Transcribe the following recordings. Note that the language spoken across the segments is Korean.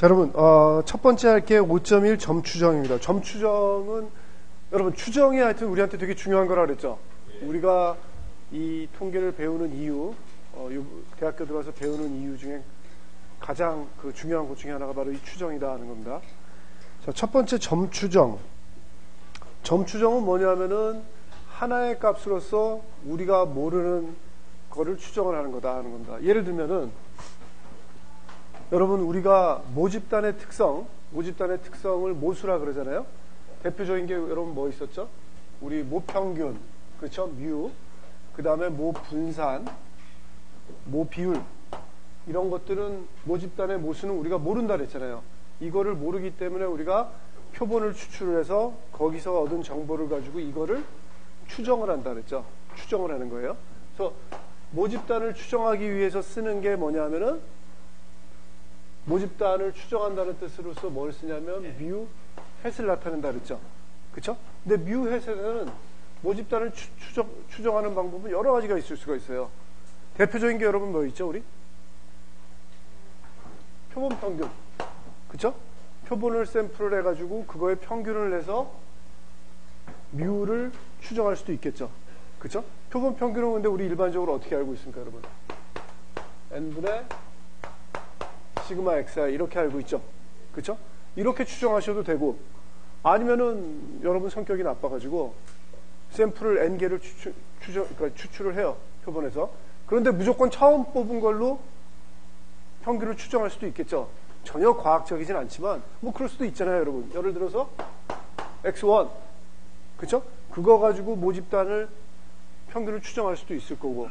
자, 여러분, 첫 번째 할 게 5.1 점추정입니다. 점추정은, 여러분, 추정이 하여튼 우리한테 되게 중요한 거라 그랬죠. 우리가 이 통계를 배우는 이유, 대학교 들어가서 배우는 이유 중에 가장 그 중요한 것 중에 하나가 바로 이 추정이다 하는 겁니다. 자, 첫 번째 점추정. 점추정은 뭐냐면은 하나의 값으로서 우리가 모르는 거를 추정을 하는 거다 하는 겁니다. 예를 들면은 여러분 우리가 모집단의 특성을 모수라 그러잖아요. 대표적인 게 여러분 뭐 있었죠? 우리 모평균, 그렇죠? 뮤, 그 다음에 모분산, 모비율, 이런 것들은 모집단의 모수는 우리가 모른다 그랬잖아요. 이거를 모르기 때문에 우리가 표본을 추출을 해서 거기서 얻은 정보를 가지고 이거를 추정을 한다 그랬죠. 추정을 하는 거예요. 그래서 모집단을 추정하기 위해서 쓰는 게 뭐냐면은 모집단을 추정한다는 뜻으로서 뭘 쓰냐면 뮤 햇을 나타낸다 그랬죠. 그쵸? 근데 뮤 햇에서는 모집단을 추정하는 방법은 여러 가지가 있을 수가 있어요. 대표적인 게 여러분 뭐 있죠, 우리? 표본 평균. 그쵸? 표본을 샘플을 해가지고 그거의 평균을 내서 뮤를 추정할 수도 있겠죠. 그쵸? 표본 평균은 근데 우리 일반적으로 어떻게 알고 있습니까, 여러분? n분의 시그마 xi 이렇게 알고 있죠. 그쵸? 이렇게 추정하셔도 되고, 아니면은 여러분 성격이 나빠가지고 샘플을 n개를 그러니까 추출을 해요. 표본에서. 그런데 무조건 처음 뽑은 걸로 평균을 추정할 수도 있겠죠. 전혀 과학적이진 않지만 뭐 그럴 수도 있잖아요, 여러분. 예를 들어서 x1, 그쵸? 그거 가지고 모집단을 평균을 추정할 수도 있을 거고.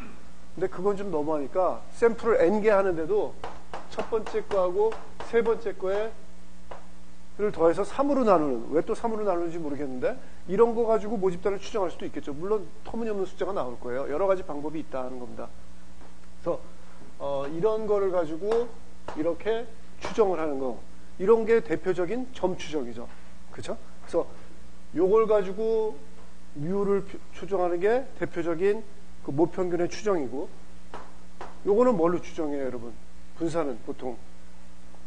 근데 그건 좀 너무하니까 샘플을 n개 하는데도 첫 번째 거하고 세 번째 거를 더해서 3으로 나누는, 왜 또 3으로 나누는지 모르겠는데 이런 거 가지고 모집단을 추정할 수도 있겠죠. 물론 터무니없는 숫자가 나올 거예요. 여러 가지 방법이 있다는 겁니다. 그래서 이런 거를 가지고 이렇게 추정을 하는 거, 이런 게 대표적인 점추정이죠. 그렇죠? 그래서 요걸 가지고 뮤를 추정하는 게 대표적인 그 모평균의 추정이고, 요거는 뭘로 추정해요, 여러분? 분산은 보통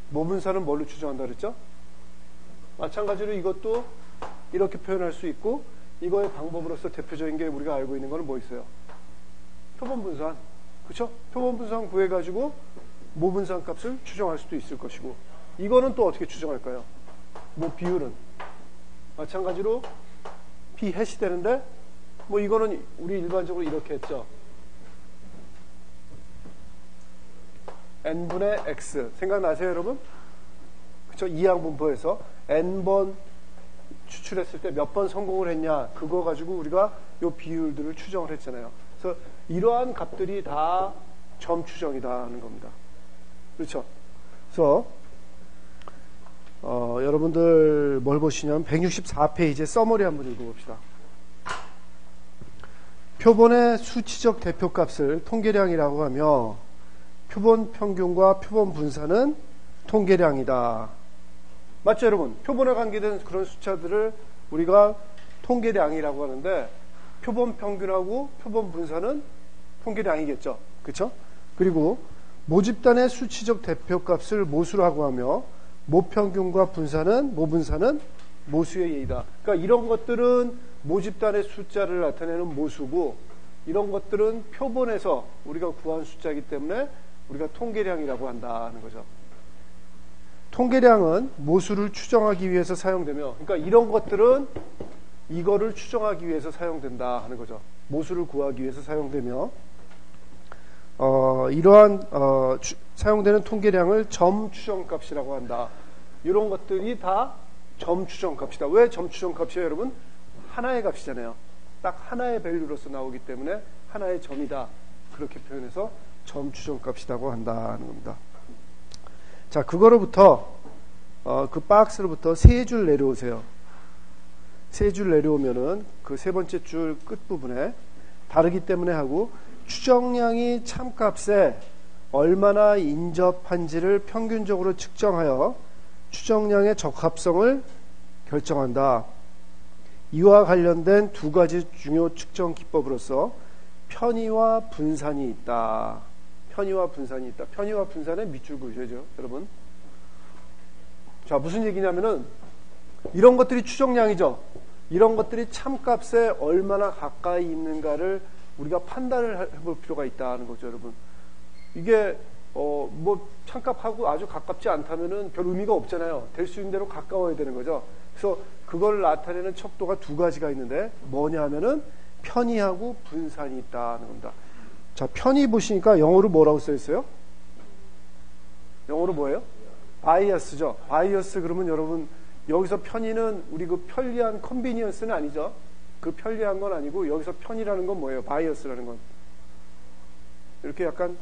모분산은 뭘로 추정한다 그랬죠? 마찬가지로 이것도 이렇게 표현할 수 있고, 이거의 방법으로서 대표적인 게 우리가 알고 있는 거는 뭐 있어요? 표본 분산. 그렇죠? 표본 분산 구해가지고 모분산 값을 추정할 수도 있을 것이고, 이거는 또 어떻게 추정할까요? 뭐 비율은 마찬가지로 p 해시 되는데, 뭐 이거는 우리 일반적으로 이렇게 했죠. n분의 x 생각나세요, 여러분? 그쵸? 이항분포에서 n번 추출했을 때 몇 번 성공을 했냐, 그거 가지고 우리가 요 비율들을 추정을 했잖아요. 그래서 이러한 값들이 다 점추정이다는 겁니다. 그렇죠? 그래서 여러분들 뭘 보시냐면 164페이지에 서머리 한번 읽어봅시다. 표본의 수치적 대표값을 통계량이라고 하며 표본 평균과 표본 분산은 통계량이다. 맞죠, 여러분? 표본에 관계된 그런 숫자들을 우리가 통계량이라고 하는데, 표본 평균하고 표본 분산은 통계량이겠죠. 그쵸? 그리고 모집단의 수치적 대표값을 모수라고 하며 모평균과 모분산은 모수의 예이다. 그러니까 이런 것들은 모집단의 숫자를 나타내는 모수고, 이런 것들은 표본에서 우리가 구한 숫자이기 때문에 우리가 통계량이라고 한다는 거죠. 통계량은 모수를 추정하기 위해서 사용되며, 그러니까 이런 것들은 이거를 추정하기 위해서 사용된다 하는 거죠. 모수를 구하기 위해서 사용되며, 이러한 사용되는 통계량을 점추정값이라고 한다. 이런 것들이 다 점추정값이다. 왜 점추정값이에요, 여러분? 하나의 값이잖아요. 딱 하나의 밸류로서 나오기 때문에 하나의 점이다. 그렇게 표현해서 점추정값이라고 한다는 겁니다. 자, 그거로부터 그 박스로부터 세 줄 내려오세요. 세 줄 내려오면은 그 세 번째 줄 끝부분에 다르기 때문에 하고, 추정량이 참값에 얼마나 인접한지를 평균적으로 측정하여 추정량의 적합성을 결정한다. 이와 관련된 두 가지 중요 측정 기법으로서 편의와 분산이 있다. 편의와 분산이 있다. 편의와 분산의 밑줄 그으셔야죠, 여러분. 자, 무슨 얘기냐면은 이런 것들이 추정량이죠. 이런 것들이 참값에 얼마나 가까이 있는가를 우리가 판단을 해볼 필요가 있다는 거죠, 여러분. 이게 뭐 참값하고 아주 가깝지 않다면은 별 의미가 없잖아요. 될 수 있는 대로 가까워야 되는 거죠. 그래서 그걸 나타내는 척도가 두 가지가 있는데 뭐냐 하면은 편의하고 분산이 있다는 겁니다. 자, 편의 보시니까 영어로 뭐라고 써 있어요? 영어로 뭐예요? 바이어스죠. 바이어스 그러면 여러분 여기서 편의는 우리 그 편리한 컨비니언스는 아니죠. 그 편리한 건 아니고 여기서 편이라는 건 뭐예요? 바이어스라는 건. 이렇게 약간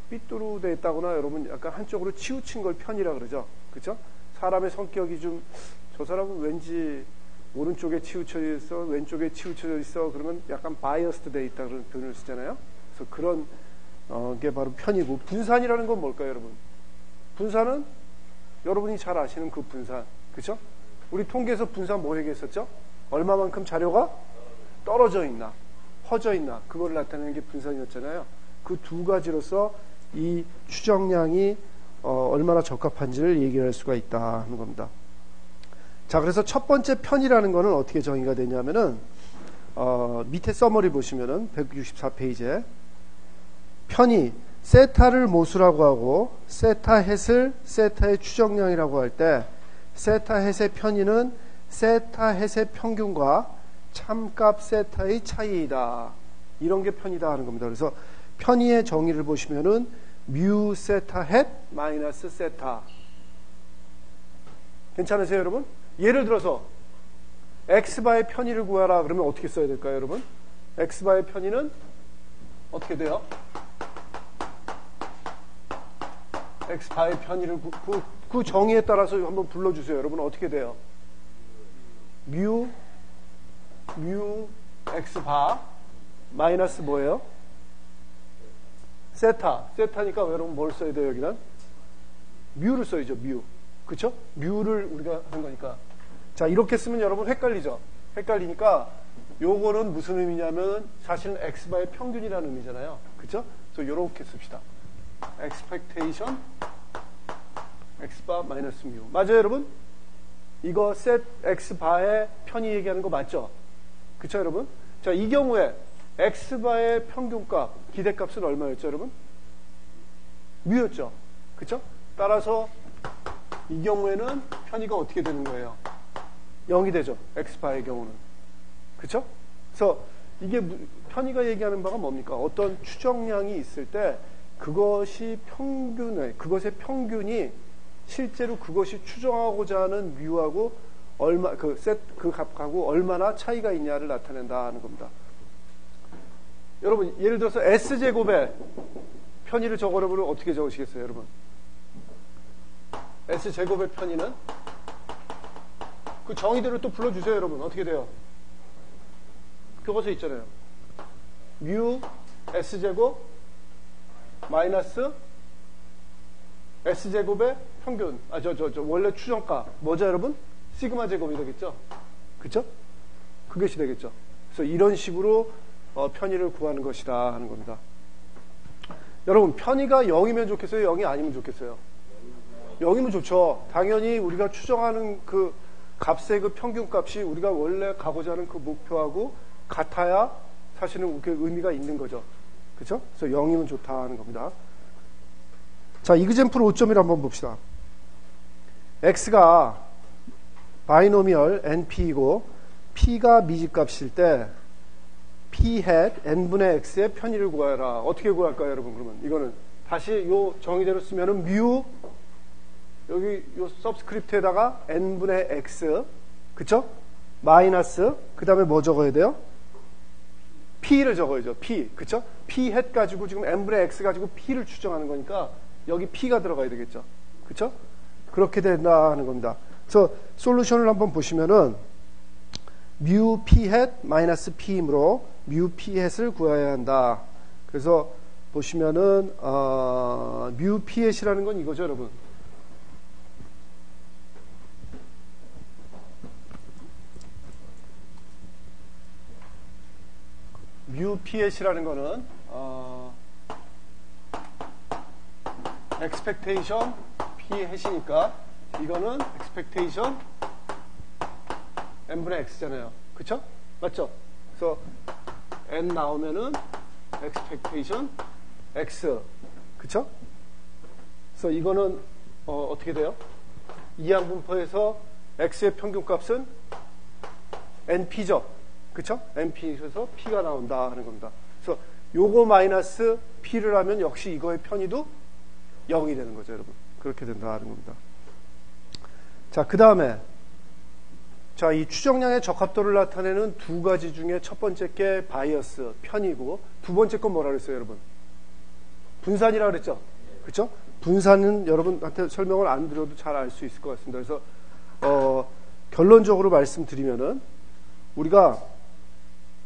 삐뚤어져 있다거나 여러분 약간 한쪽으로 치우친 걸 편이라 그러죠. 그렇죠? 사람의 성격이 좀 저 사람은 왠지 오른쪽에 치우쳐 있어, 왼쪽에 치우쳐져 있어. 그러면 약간 바이어스드 돼 있다 그런 표현을 쓰잖아요. 그래서 그런 게 바로 편이고 분산이라는 건 뭘까요, 여러분? 분산은 여러분이 잘 아시는 그 분산. 그렇죠? 우리 통계에서 분산 뭐 얘기했었죠? 얼마만큼 자료가 떨어져 있나, 퍼져 있나, 그걸 나타내는 게 분산이었잖아요. 그 두 가지로서 이 추정량이 얼마나 적합한지를 얘기할 수가 있다는 겁니다. 자, 그래서 첫 번째 편이라는 거는 어떻게 정의가 되냐면은 밑에 서머리 보시면은 164페이지에 편이 세타를 모수라고 하고 세타 헷을 세타의 추정량이라고 할 때 세타 헷의 편의는 세타 헷의 평균과 참값 세타의 차이이다. 이런 게 편이다 하는 겁니다. 그래서 편의의 정의를 보시면은 뮤 세타 헷 마이너스 세타. 괜찮으세요, 여러분? 예를 들어서 x바의 편의를 구하라 그러면 어떻게 써야 될까요, 여러분? x바의 편의는 어떻게 돼요? x바의 편의를 그 정의에 따라서 한번 불러주세요. 여러분 어떻게 돼요? 뮤 x바 마이너스 뭐예요? 세타니까 여러분 뭘 써야 돼요? 여기는 뮤를 써야죠. 뮤. 그쵸? 뮤를 우리가 하는 거니까. 자, 이렇게 쓰면 여러분 헷갈리죠? 헷갈리니까 요거는 무슨 의미냐면 사실은 x바의 평균이라는 의미잖아요. 그쵸? 그래서 요렇게 씁시다. expectation x바 마이너스 뮤. 맞아요, 여러분? 이거 set x바의 편의 얘기하는 거 맞죠? 그쵸, 여러분? 자, 이 경우에 x바의 평균값, 기대값은 얼마였죠, 여러분? 뮤였죠? 그쵸? 따라서 이 경우에는 편의가 어떻게 되는 거예요? 0이 되죠. x바의 경우는. 그쵸? 그래서 이게 편의가 얘기하는 바가 뭡니까? 어떤 추정량이 있을 때 그것의 평균이 실제로 그것이 추정하고자 하는 뮤하고 그 값하고 얼마나 차이가 있냐를 나타낸다는 겁니다. 여러분, 예를 들어서 S제곱에 편의를 적어보면 어떻게 적으시겠어요, 여러분? S제곱의 편의는? 그 정의대로 또 불러주세요, 여러분. 어떻게 돼요? 교과서에 있잖아요. 뮤 S제곱 마이너스 S제곱의 평균. 원래 추정가. 뭐죠, 여러분? 시그마 제곱이 되겠죠? 그쵸? 그것이 되겠죠. 그래서 이런 식으로 편의를 구하는 것이다 하는 겁니다. 여러분, 편의가 0이면 좋겠어요? 0이 아니면 좋겠어요? 0이면 좋죠. 당연히 우리가 추정하는 그 값의 그 평균값이 우리가 원래 가고자 하는 그 목표하고 같아야 사실은 그 의미가 있는 거죠. 그렇죠? 그래서 0이면 좋다 하는 겁니다. 자, 이그젠플 5.1 한번 봅시다. x가 바이노미얼 np이고 p가 미지값일 때 p hat n분의 x의 편의를 구하라. 어떻게 구할까요, 여러분? 그러면 이거는 다시 요 정의대로 쓰면은 뮤 여기 요 서브스크립트에다가 n분의 x, 그쵸? 마이너스, 그 다음에 뭐 적어야 돼요? p를 적어야죠. p, 그쵸? p hat 가지고 지금 n분의 x 가지고 p를 추정하는 거니까 여기 p가 들어가야 되겠죠. 그쵸? 그렇게 된다 하는 겁니다. 그래서 솔루션을 한번 보시면은 뮤 p hat 마이너스 p이므로 뮤 p hat을 구해야 한다. 그래서 보시면은 뮤 p hat이라는 건 이거죠, 여러분. 뮤 p hat이라는 거는 expectation p hat이니까 이거는 expectation n분의 x잖아요. 그쵸? 맞죠? 그래서 n 나오면은 expectation x. 그쵸? 그래서 이거는 어떻게 돼요? 이항분포에서 x의 평균값은 np죠. 그쵸? np에서 p가 나온다 하는 겁니다. 그래서 요거 마이너스 p를 하면 역시 이거의 편의도 0이 되는 거죠, 여러분. 그렇게 된다 하는 겁니다. 자, 그 다음에 자, 이 추정량의 적합도를 나타내는 두 가지 중에 첫 번째 게 바이어스, 편이고, 두 번째 건 뭐라 그랬어요, 여러분? 분산이라 그랬죠? 그쵸? 분산은 여러분한테 설명을 안 드려도 잘 알 수 있을 것 같습니다. 그래서 결론적으로 말씀드리면은 우리가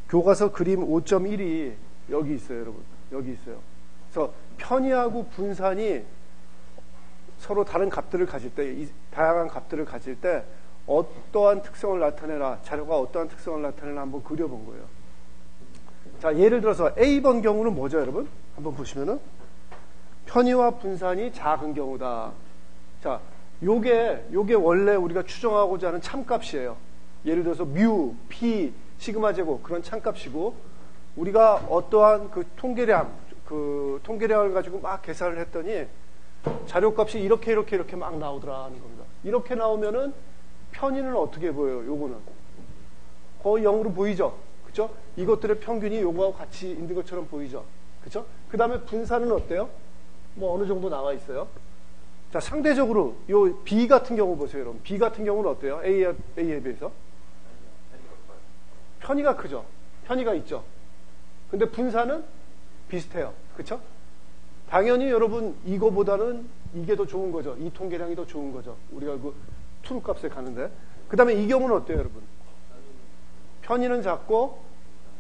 교과서 그림 5.1이 여기 있어요, 여러분. 여기 있어요. 그래서 편의하고 분산이 서로 다른 값들을 가질 때, 다양한 값들을 가질 때 어떠한 특성을 나타내라, 자료가 어떠한 특성을 나타내라 한번 그려본 거예요. 자, 예를 들어서 A번 경우는 뭐죠, 여러분? 한번 보시면은 편의와 분산이 작은 경우다. 자, 요게 원래 우리가 추정하고자 하는 참값이에요. 예를 들어서 뮤, p, 시그마 제곱 그런 참값이고, 우리가 어떠한 그 통계량을 가지고 막 계산을 했더니 자료값이 이렇게 막 나오더라 하는 겁니다. 이렇게 나오면은 편의는 어떻게 보여요? 요거는 거의 0으로 보이죠? 그쵸? 이것들의 평균이 요거하고 같이 있는 것처럼 보이죠? 그쵸? 그 다음에 분산은 어때요? 뭐 어느 정도 나와 있어요. 자, 상대적으로 요 B 같은 경우 보세요, 여러분. B 같은 경우는 어때요? A에 비해서? 편의가 크죠? 편의가 있죠? 근데 분산은 비슷해요. 그쵸? 당연히 여러분 이거보다는 이게 더 좋은 거죠. 이 통계량이 더 좋은 거죠. 우리가 그 트루 값에 가는데. 그 다음에 이 경우는 어때요, 여러분? 편의는 작고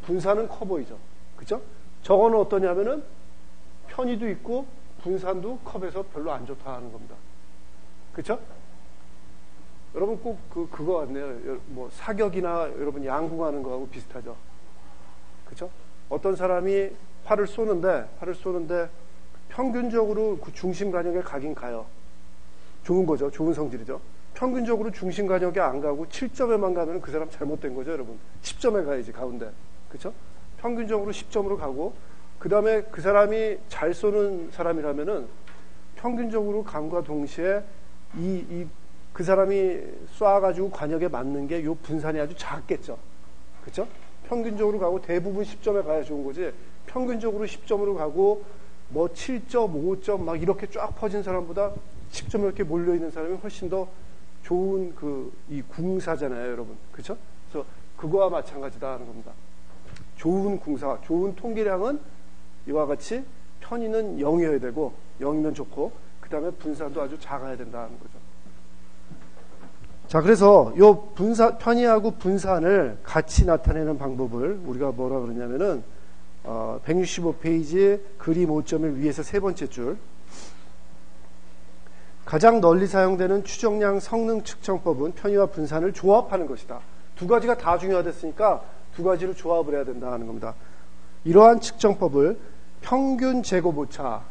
분산은 커 보이죠. 그쵸? 저거는 어떠냐면은 편의도 있고 분산도 컵에서 별로 안 좋다 하는 겁니다. 그쵸? 여러분 꼭 그거 같네요. 뭐 사격이나 여러분 양궁하는 거하고 비슷하죠. 그쵸? 어떤 사람이 활을 쏘는데 평균적으로 그 중심 간역에 가긴 가요. 좋은 거죠. 좋은 성질이죠. 평균적으로 중심 간역에 안 가고 7점에만 가면 그 사람 잘못된 거죠, 여러분. 10점에 가야지, 가운데. 그쵸? 평균적으로 10점으로 가고, 그 다음에 그 사람이 잘 쏘는 사람이라면은 평균적으로 감과 동시에 그 사람이 쏴가지고 관역에 맞는 게 요 분산이 아주 작겠죠. 그쵸? 평균적으로 가고 대부분 10점에 가야 좋은 거지. 평균적으로 10점으로 가고 뭐 7점, 5점 막 이렇게 쫙 퍼진 사람보다 10점 이렇게 몰려있는 사람이 훨씬 더 좋은 이 궁사잖아요, 여러분. 그쵸? 그래서 그거와 마찬가지다 하는 겁니다. 좋은 궁사, 좋은 통계량은 이와 같이 편의는 0이어야 되고, 0이면 좋고, 그 다음에 분산도 아주 작아야 된다는 거죠. 자, 그래서 요 편의하고 분산을 같이 나타내는 방법을 우리가 뭐라 그러냐면은 165페이지 그림 5.1 위에서 세 번째 줄, 가장 널리 사용되는 추정량 성능 측정법은 편의와 분산을 조합하는 것이다. 두 가지가 다 중요하댔으니까 두 가지를 조합을 해야 된다 하는 겁니다. 이러한 측정법을 평균 제곱오차,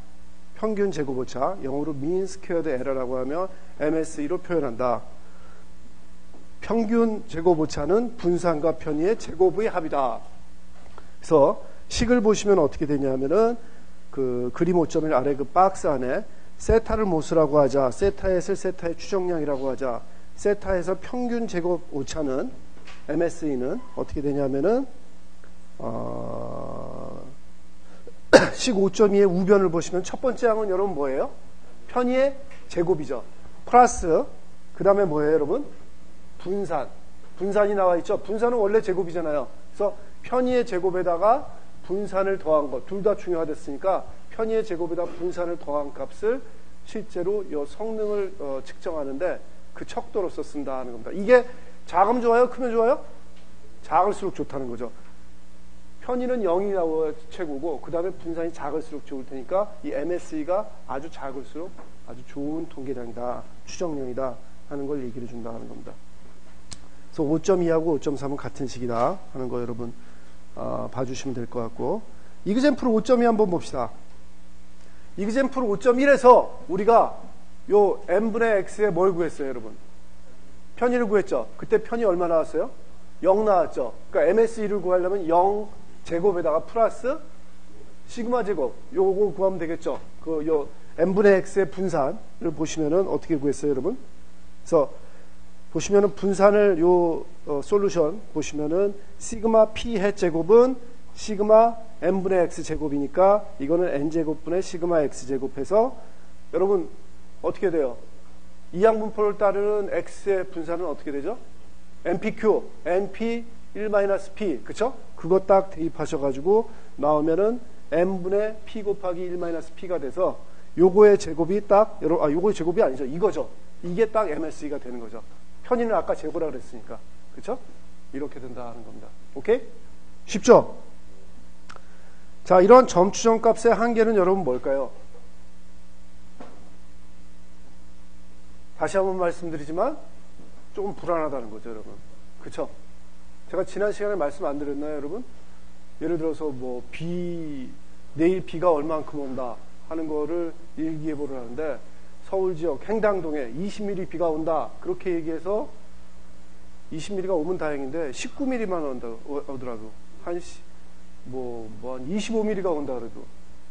영어로 mean squared error라고 하며 MSE로 표현한다. 평균 제곱오차는 분산과 편의의 제곱의 합이다. 그래서 식을 보시면 어떻게 되냐면은 그 그림 5.1 아래 그 박스 안에 세타를 모수라고 하자, 세타에서 세타의 추정량이라고 하자, 세타에서 평균 제곱 오차는 MSE는 어떻게 되냐면은 식 5.2의 우변을 보시면 첫 번째 항은 여러분 뭐예요? 편의의 제곱이죠. 플러스 그 다음에 뭐예요, 여러분? 분산이 나와 있죠. 분산은 원래 제곱이잖아요. 그래서 편의의 제곱에다가 분산을 더한 것, 둘 다 중요하댔으니까 편의의 제곱에다 분산을 더한 값을 실제로 이 성능을 측정하는데 그 척도로서 쓴다 하는 겁니다. 이게 작으면 좋아요? 크면 좋아요? 작을수록 좋다는 거죠. 편의는 0이 나와 최고고, 그 다음에 분산이 작을수록 좋을 테니까 이 MSE가 아주 작을수록 아주 좋은 통계량이다, 추정량이다 하는 걸 얘기를 준다 하는 겁니다. 그래서 5.2하고 5.3은 같은 식이다 하는 거 여러분 봐주시면 될 것 같고, 이그젬플 5.2 한번 봅시다. 이그젬플 5.1에서 우리가 요 n분의 x에 뭘 구했어요, 여러분? 편의를 구했죠. 그때 편의 얼마 나왔어요? 0 나왔죠. 그러니까 MSE를 구하려면 0 제곱에다가 플러스 시그마 제곱 요거 구하면 되겠죠. 요 n분의 x의 분산을 보시면은 어떻게 구했어요, 여러분? 그래서 보시면은 분산을 솔루션 보시면은 시그마 p 해 제곱은 시그마 n분의 x 제곱이니까 이거는 n 제곱분의 시그마 x 제곱해서 여러분 어떻게 돼요? 이항분포를 따르는 x의 분산은 어떻게 되죠? npq, np 1-p, 그쵸? 그거 딱 대입하셔가지고 나오면은 n분의 p 곱하기 1-p가 돼서 요거의 제곱이 딱, 요거의 제곱이 아니죠. 이거죠. 이게 딱 MSE가 되는 거죠. 편의는 아까 제곱라 그랬으니까. 그쵸? 이렇게 된다는 겁니다. 오케이? 쉽죠? 자, 이런 점추정 값의 한계는 여러분 뭘까요? 다시 한번 말씀드리지만 조금 불안하다는 거죠, 여러분. 그쵸? 제가 지난 시간에 말씀 안 드렸나요, 여러분? 예를 들어서 내일 비가 얼만큼 온다 하는 거를 일기예보를 하는데 서울 지역 행당동에 20mm 비가 온다 그렇게 얘기해서 20mm가 오면 다행인데 19mm만 오더라도 한 25mm가 온다 그래도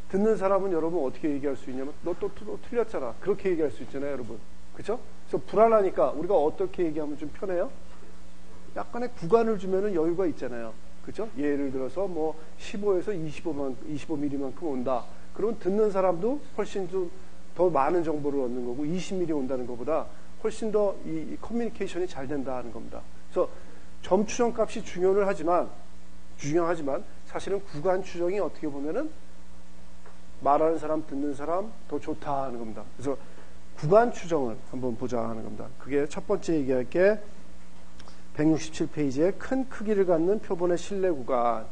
듣는 사람은 여러분 어떻게 얘기할 수 있냐면 너 또 틀렸잖아 그렇게 얘기할 수 있잖아요, 여러분. 그쵸? 그래서 불안하니까 우리가 어떻게 얘기하면 좀 편해요? 약간의 구간을 주면은 여유가 있잖아요. 그죠? 예를 들어서 15에서 25mm만큼 온다. 그러면 듣는 사람도 훨씬 좀 더 많은 정보를 얻는 거고 20mm 온다는 것보다 훨씬 더 이 커뮤니케이션이 잘 된다는 겁니다. 그래서 점 추정 값이 중요하지만 사실은 구간 추정이 어떻게 보면은 말하는 사람, 듣는 사람 더 좋다 하는 겁니다. 그래서 구간 추정을 한번 보자 하는 겁니다. 그게 첫 번째 얘기할 게 167페이지에 큰 크기를 갖는 표본의 실내 구간이다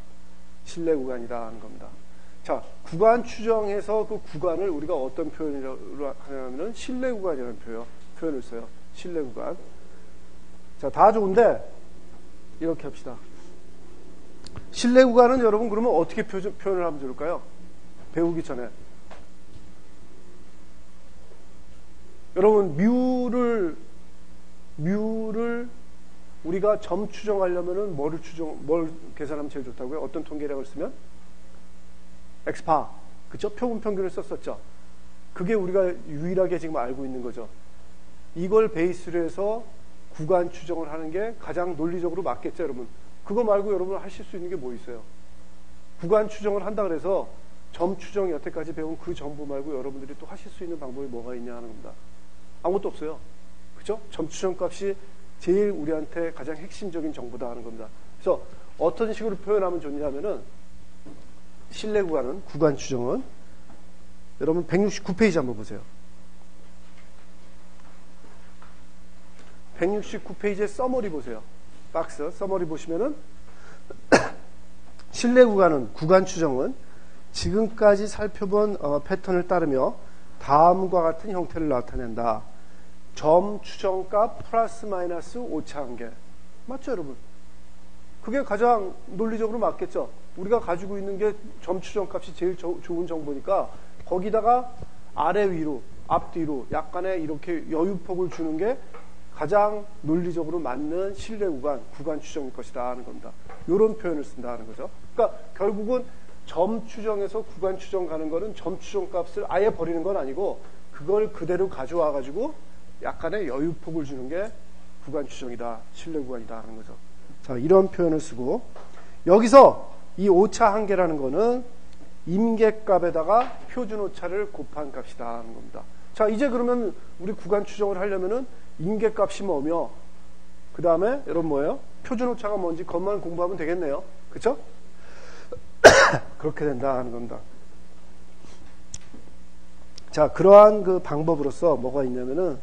하는 겁니다. 자, 구간 추정해서 그 구간을 우리가 어떤 표현으로 하냐면은 실내 구간이라는 표현을 써요. 실내 구간. 자, 다 좋은데 이렇게 합시다. 실내 구간은 여러분 그러면 어떻게 표현을 하면 좋을까요? 배우기 전에. 여러분 뮤를 우리가 점 추정하려면은 뭘 계산하면 제일 좋다고요? 어떤 통계량을 쓰면? 엑스파. 그쵸? 표본 평균을 썼었죠. 그게 우리가 유일하게 지금 알고 있는 거죠. 이걸 베이스로 해서 구간 추정을 하는 게 가장 논리적으로 맞겠죠, 여러분? 그거 말고 여러분 하실 수 있는 게 뭐 있어요? 구간 추정을 한다 그래서 점 추정 여태까지 배운 그 정보 말고 여러분들이 또 하실 수 있는 방법이 뭐가 있냐 하는 겁니다. 아무것도 없어요. 그쵸? 점 추정 값이 제일 우리한테 가장 핵심적인 정보다 하는 겁니다. 그래서 어떤 식으로 표현하면 좋냐면은 실내 구간은, 구간 추정은 여러분 169페이지 한번 보세요. 169페이지의 서머리 보세요. 박스 서머리 보시면은 실내 구간은, 구간 추정은 지금까지 살펴본 패턴을 따르며 다음과 같은 형태를 나타낸다. 점 추정값 플러스 마이너스 오차 한계. 맞죠, 여러분? 그게 가장 논리적으로 맞겠죠. 우리가 가지고 있는 게 점 추정값이 제일 좋은 정보니까 거기다가 아래 위로, 앞뒤로 약간의 이렇게 여유폭을 주는 게 가장 논리적으로 맞는 실내 구간, 구간 추정일 것이다 하는 겁니다. 이런 표현을 쓴다 하는 거죠. 그러니까 결국은 점 추정에서 구간 추정 가는 거는 점 추정 값을 아예 버리는 건 아니고 그걸 그대로 가져와 가지고 약간의 여유폭을 주는 게 구간 추정이다, 실내 구간이다 하는 거죠. 자, 이런 표현을 쓰고 여기서 이 오차 한계라는 거는 임계값에다가 표준 오차를 곱한 값이다 하는 겁니다. 자, 이제 그러면 우리 구간 추정을 하려면은 임계값이 뭐며 그 다음에 여러분 뭐예요? 표준 오차가 뭔지 그것만 공부하면 되겠네요. 그쵸? 그렇게 된다 하는 겁니다. 자, 그러한 그 방법으로서 뭐가 있냐면은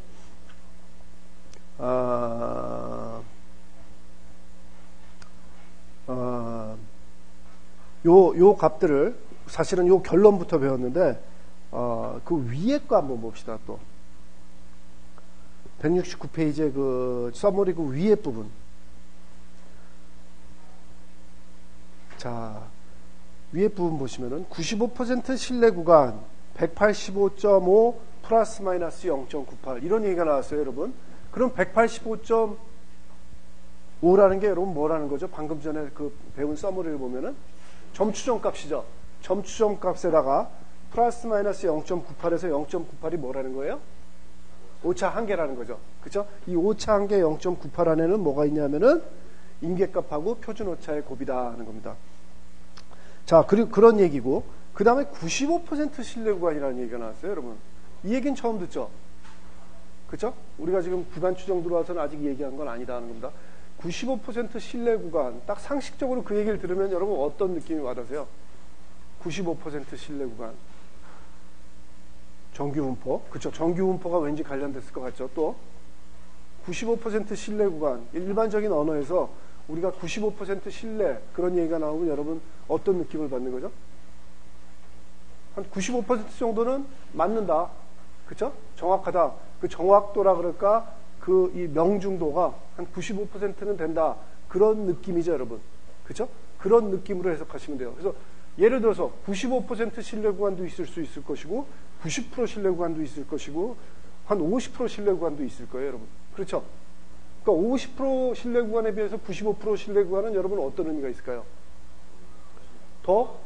요 값들을 사실은 요 결론부터 배웠는데 그 위에 거 한번 봅시다. 또 169페이지의 그 서머리 그 위에 부분. 자, 위에 부분 보시면은 95% 신뢰 구간 185.5 플러스 마이너스 0.98 이런 얘기가 나왔어요, 여러분. 그럼 185.5라는 게 여러분 뭐라는 거죠? 방금 전에 그 배운 서머리를 보면은 점추정 값이죠. 점추정 값에다가 플러스 마이너스 0.98에서 0.98이 뭐라는 거예요? 오차 한계라는 거죠. 그죠? 이 오차 한계 0.98 안에는 뭐가 있냐면은 임계값하고 표준 오차의 곱이다 하는 겁니다. 자, 그리고 그런 얘기고, 그 다음에 95% 신뢰 구간이라는 얘기가 나왔어요, 여러분. 이 얘기는 처음 듣죠? 그죠? 우리가 지금 구간 추정 들어와서는 아직 얘기한 건 아니다 하는 겁니다. 95% 신뢰 구간, 딱 상식적으로 그 얘기를 들으면 여러분 어떤 느낌이 와닿으세요? 95% 신뢰 구간. 정규분포. 그쵸? 정규분포가 왠지 관련됐을 것 같죠? 또 95% 신뢰 구간. 일반적인 언어에서 우리가 95% 신뢰 그런 얘기가 나오면 여러분 어떤 느낌을 받는 거죠? 한 95% 정도는 맞는다. 그쵸? 정확하다. 그 정확도라 그럴까? 그 이 명중도가 한 95%는 된다. 그런 느낌이죠, 여러분. 그쵸? 그런 느낌으로 해석하시면 돼요. 그래서 예를 들어서 95% 신뢰 구간도 있을 수 있을 것이고 90% 신뢰 구간도 있을 것이고 한 50% 신뢰 구간도 있을 거예요, 여러분. 그렇죠? 그러니까 50% 신뢰 구간에 비해서 95% 신뢰 구간은 여러분 어떤 의미가 있을까요? 더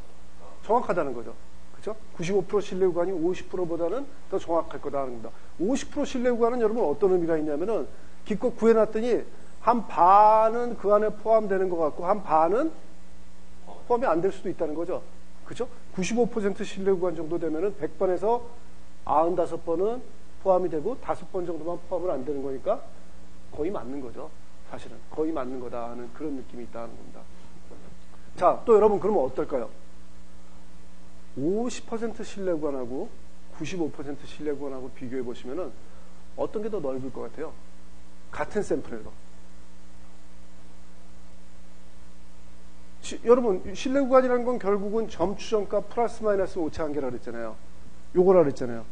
정확하다는 거죠. 그렇죠? 95% 신뢰 구간이 50%보다는 더 정확할 거다 하는 겁니다. 50% 신뢰 구간은 여러분 어떤 의미가 있냐면은 기껏 구해놨더니 한 반은 그 안에 포함되는 것 같고 한 반은 포함이 안 될 수도 있다는 거죠. 그렇죠? 95% 신뢰 구간 정도 되면은 100번에서 95번은 포함이 되고 5번 정도만 포함을 안 되는 거니까 거의 맞는 거죠. 사실은 거의 맞는 거다 하는 그런 느낌이 있다는 겁니다. 자, 또 여러분 그러면 어떨까요? 50% 신뢰 구간하고 95% 신뢰 구간하고 비교해 보시면은 어떤 게 더 넓을 것 같아요? 같은 샘플에서. 여러분 신뢰 구간이라는 건 결국은 점추정값 플러스 마이너스 오차 한계라 그랬잖아요. 요거라 그랬잖아요.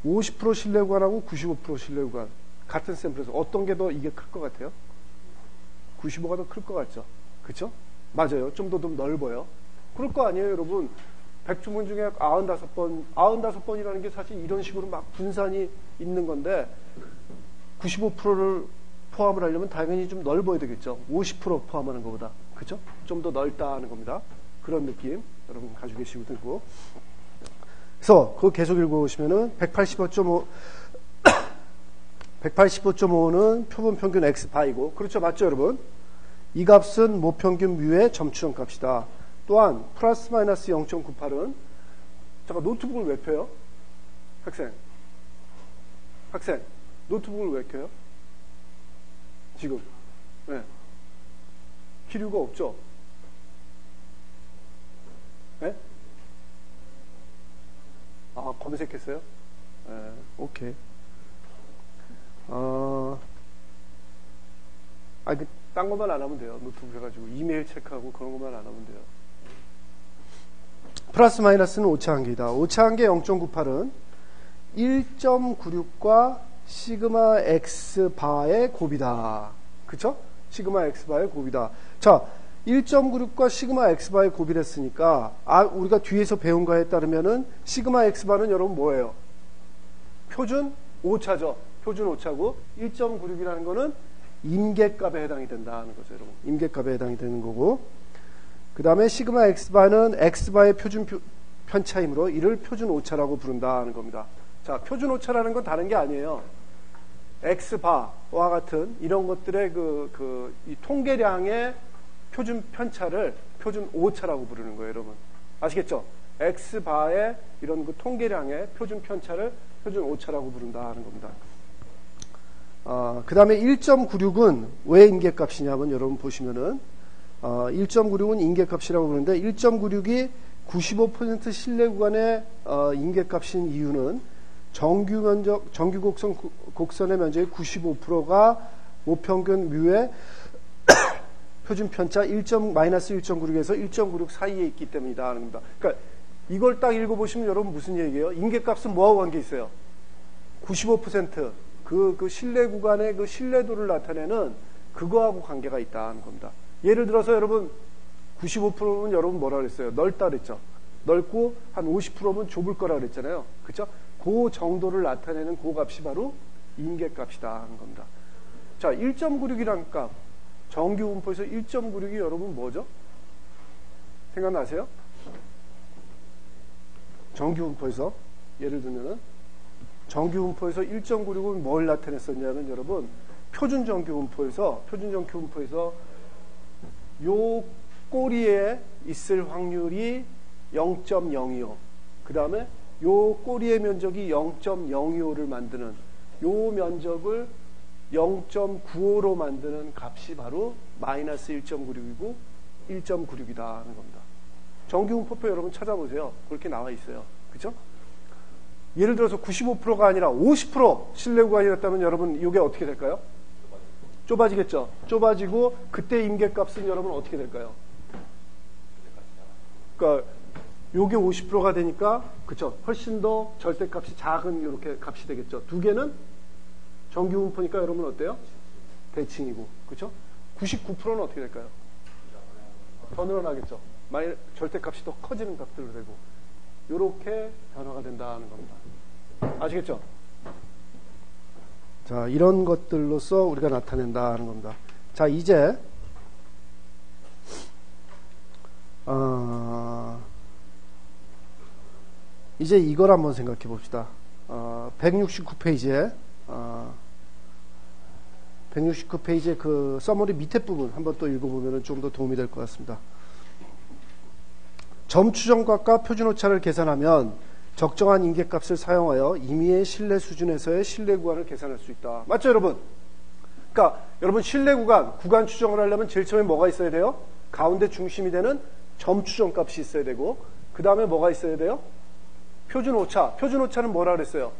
50% 신뢰 구간하고 95% 신뢰 구간 같은 샘플에서 어떤 게 더 이게 클 것 같아요? 95가 더 클 것 같죠? 그쵸? 맞아요. 좀 더 넓어요. 그럴 거 아니에요, 여러분. 100주문 중에 95번, 95번이라는 게 사실 이런 식으로 막 분산이 있는 건데 95%를 포함을 하려면 당연히 좀 넓어야 되겠죠. 50% 포함하는 것보다. 그죠? 좀 더 넓다는 겁니다. 그런 느낌 여러분 가지고 계시고 들고. 그래서 그거 계속 읽어보시면은 185.5 185.5는 표본 평균 X바이고, 그렇죠? 맞죠, 여러분? 이 값은 모평균 뮤의 점추정 값이다. 또한 플러스 마이너스 0.98은 잠깐 노트북을 왜 펴요? 학생 노트북을 왜 켜요? 지금 네. 기류가 없죠? 네? 아, 검색했어요? 네, 오케이. 딴 것만 안 하면 돼요. 노트북 해가지고 이메일 체크하고 그런 것만 안 하면 돼요. 플러스 마이너스는 오차 한계이다. 오차 한계 0.98은 1.96과 시그마 X 바의 곱이다. 그쵸? 시그마 X 바의 곱이다. 자, 1.96과 시그마 X 바의 곱이를 했으니까 우리가 뒤에서 배운 거에 따르면은 시그마 X 바는 여러분 뭐예요? 표준 오차죠. 표준 오차고 1.96이라는 거는 임계값에 해당이 된다는 거죠, 여러분. 임계값에 해당이 되는 거고. 그 다음에 시그마 X바는 X바의 표준 편차이므로 이를 표준 오차라고 부른다는 겁니다. 자, 표준 오차라는 건 다른 게 아니에요. X바와 같은 이런 것들의 이 통계량의 표준 편차를 표준 오차라고 부르는 거예요, 여러분. 아시겠죠? X바의 이런 그 통계량의 표준 편차를 표준 오차라고 부른다는 겁니다. 그 다음에 1.96은 왜 임계값이냐면 여러분 보시면은 1.96은 임계값이라고 부르는데 1.96이 95% 신뢰 구간의 임계값인 이유는 정규 곡선의 면적의 95%가 모평균 뮤의 표준 편차 마이너스 1.96에서 1.96 사이에 있기 때문이다 하는 겁니다. 그러니까 이걸 딱 읽어보시면 여러분 무슨 얘기예요? 임계값은 뭐하고 관계 있어요? 95% 그 신뢰 구간의 그 신뢰도를 나타내는 그거하고 관계가 있다는 겁니다. 예를 들어서 여러분 95%는 여러분 뭐라 그랬어요? 넓다 그랬죠. 넓고 한 50%면 좁을 거라 그랬잖아요. 그렇죠? 그 정도를 나타내는 그 값이 바로 임계값이다 하는 겁니다. 자, 1.96이라는 값, 정규분포에서 1.96이 여러분 뭐죠? 생각나세요? 정규분포에서 예를 들면은 정규분포에서 1.96은 뭘 나타냈었냐면 여러분 표준 정규분포에서 요 꼬리에 있을 확률이 0.025, 그 다음에 요 꼬리의 면적이 0.025를 만드는 요 면적을 0.95로 만드는 값이 바로 마이너스 1.96이고 1.96이다 하는 겁니다. 정규분포표 여러분 찾아보세요. 그렇게 나와 있어요. 그죠? 예를 들어서 95%가 아니라 50% 실내 구간이었다면 여러분 이게 어떻게 될까요? 좁아지겠죠. 좁아지고 그때 임계값은 여러분 어떻게 될까요? 그러니까 요게 50%가 되니까 그쵸? 훨씬 더 절대값이 작은 이렇게 값이 되겠죠. 두 개는 정규분포니까 여러분 어때요? 대칭이고 그쵸? 99%는 어떻게 될까요? 더 늘어나겠죠. 절대값이 더 커지는 값들로 되고 요렇게 변화가 된다는 겁니다. 아시겠죠? 자, 이런 것들로서 우리가 나타낸다는 겁니다. 자, 이제 이걸 한번 생각해 봅시다. 169페이지에 169페이지의 그 서머리 밑에 부분 한번 또 읽어보면 좀 더 도움이 될 것 같습니다. 점 추정값과 표준 오차를 계산하면 적정한 임계값을 사용하여 임의의 실내 수준에서의 실내 구간을 계산할 수 있다. 맞죠, 여러분? 그러니까 여러분 실내 구간 추정을 하려면 제일 처음에 뭐가 있어야 돼요? 가운데 중심이 되는 점 추정값이 있어야 되고 그 다음에 뭐가 있어야 돼요? 표준 오차. 표준 오차는 뭐라 그랬어요?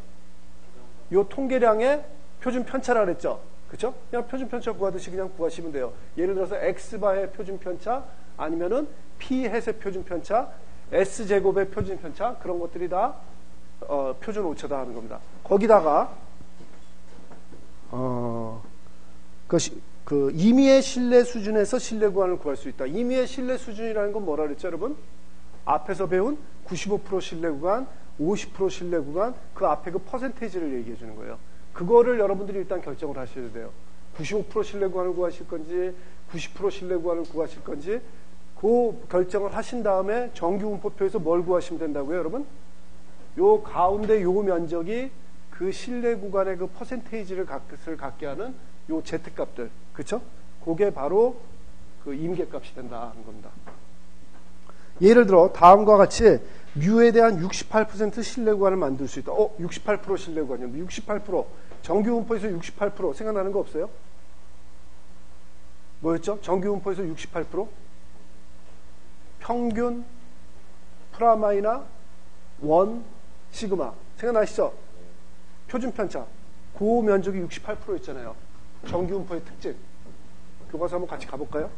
요 통계량의 표준 편차라 그랬죠? 그쵸? 그냥 표준 편차 구하듯이 그냥 구하시면 돼요. 예를 들어서 X바의 표준 편차 아니면은 P햇의 표준 편차, S제곱의 표준 편차, 그런 것들이 다 표준 오차다 하는 겁니다. 거기다가 그 임의의 신뢰 수준에서 신뢰 구간을 구할 수 있다. 임의의 신뢰 수준이라는 건 뭐라 그랬죠, 여러분? 앞에서 배운 95% 신뢰 구간, 50% 신뢰 구간, 그 앞에 그 퍼센테이지를 얘기해 주는 거예요. 그거를 여러분들이 일단 결정을 하셔야 돼요. 95% 신뢰 구간을 구하실 건지 90% 신뢰 구간을 구하실 건지 그 결정을 하신 다음에 정규분포표에서 뭘 구하시면 된다고요, 여러분? 요 가운데 요 면적이 그 신뢰 구간의 그 퍼센테이지를 갖게 하는 요 Z값들, 그쵸? 그게 바로 그 임계값이 된다는 겁니다. 예를 들어 다음과 같이 뮤에 대한 68% 신뢰 구간을 만들 수 있다. 68% 신뢰 구간이요. 68% 정규분포에서 68% 생각나는 거 없어요? 뭐였죠? 정규분포에서 68%? 평균 프라마이나 1 시그마 생각나시죠? 표준 편차 그 면적이 68%였잖아요. 정규분포의 특징. 교과서 한번 같이 가볼까요?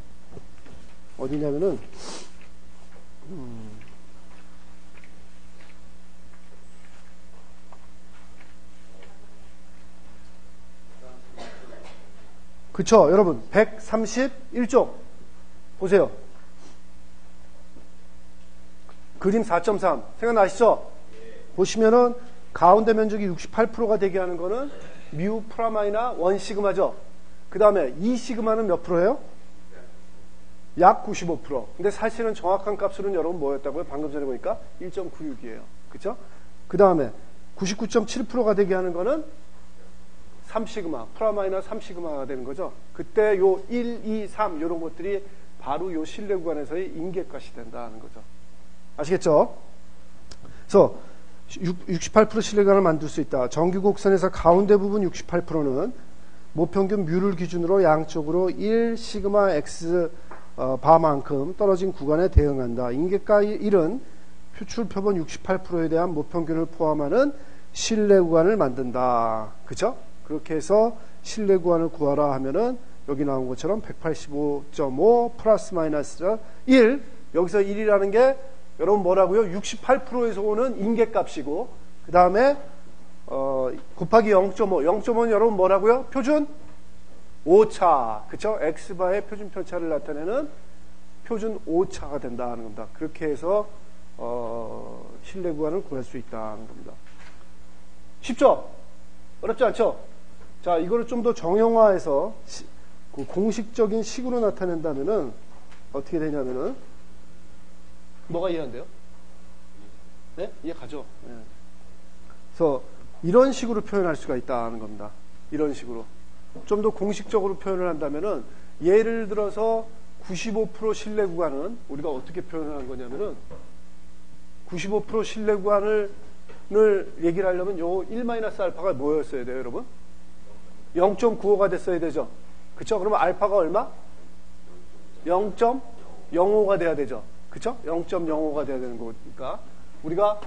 어디냐면은 그쵸, 여러분 131쪽 보세요. 그림 4.3 생각나시죠? 보시면은 가운데 면적이 68%가 되게 하는 거는 뮤 프라마이나 1 시그마죠. 그 다음에 2 시그마는 몇 프로예요? 약 95%. 근데 사실은 정확한 값으로는 여러분 뭐였다고요? 방금 전에 보니까 1.96이에요. 그쵸? 그 다음에 99.7%가 되게 하는 거는 3 시그마, 프라마이나 3 시그마가 되는 거죠. 그때 요 1, 2, 3 이런 것들이 바로 요 신뢰 구간에서의 임계값이 된다는 거죠. 아시겠죠? 그래서 68% 신뢰 구간을 만들 수 있다. 정규 곡선에서 가운데 부분 68%는 모평균 뮤를 기준으로 양쪽으로 1 시그마 X 바만큼 떨어진 구간에 대응한다. 임계가 1은 표출 표본 68%에 대한 모평균을 포함하는 신뢰 구간을 만든다. 그쵸? 그렇게 해서 신뢰 구간을 구하라 하면은 여기 나온 것처럼 185.5 플러스 마이너스 1 여기서 1이라는 게 여러분 뭐라고요? 68%에서 오는 임계값이고 그 다음에 곱하기 0.5 0.5는 여러분 뭐라고요? 표준 오차 그쵸? X바의 표준 편차를 나타내는 표준 오차가 된다는 겁니다. 그렇게 해서 신뢰 구간을 구할 수 있다는 겁니다. 쉽죠? 어렵지 않죠? 자, 이거를 좀 더 정형화해서 그 공식적인 식으로 나타낸다면은 어떻게 되냐면은 뭐가 이해한대요? 네? 이해 가죠? 네. 그래서 이런 식으로 표현할 수가 있다는 겁니다. 이런 식으로. 좀 더 공식적으로 표현을 한다면은 예를 들어서 95% 신뢰 구간은 우리가 어떻게 표현을 한 거냐면은 95% 신뢰 구간을 얘기를 하려면 요 1-알파가 뭐였어야 돼요, 여러분? 0.95가 됐어야 되죠. 그쵸? 그러면 알파가 얼마? 0.05가 돼야 되죠. 그쵸? 0.05가 돼야 되는 거니까 우리가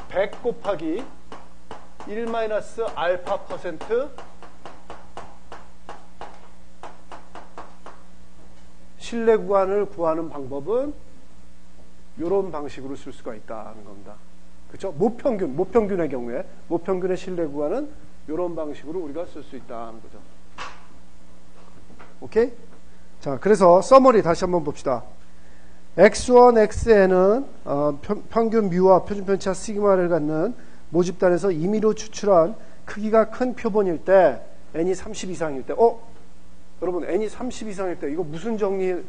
100 곱하기 1-알파 퍼센트 신뢰 구간을 구하는 방법은 이런 방식으로 쓸 수가 있다는 겁니다. 그렇죠? 모평균의 경우에 모평균의 신뢰 구간은 이런 방식으로 우리가 쓸 수 있다는 거죠. 오케이? 자, 그래서 서머리 다시 한번 봅시다. x1, xn은 평균 뮤와 표준 편차 시그마를 갖는 모집단에서 임의로 추출한 크기가 큰 표본일 때 n이 30 이상일 때 여러분 n이 30 이상일 때 이거 무슨 정리?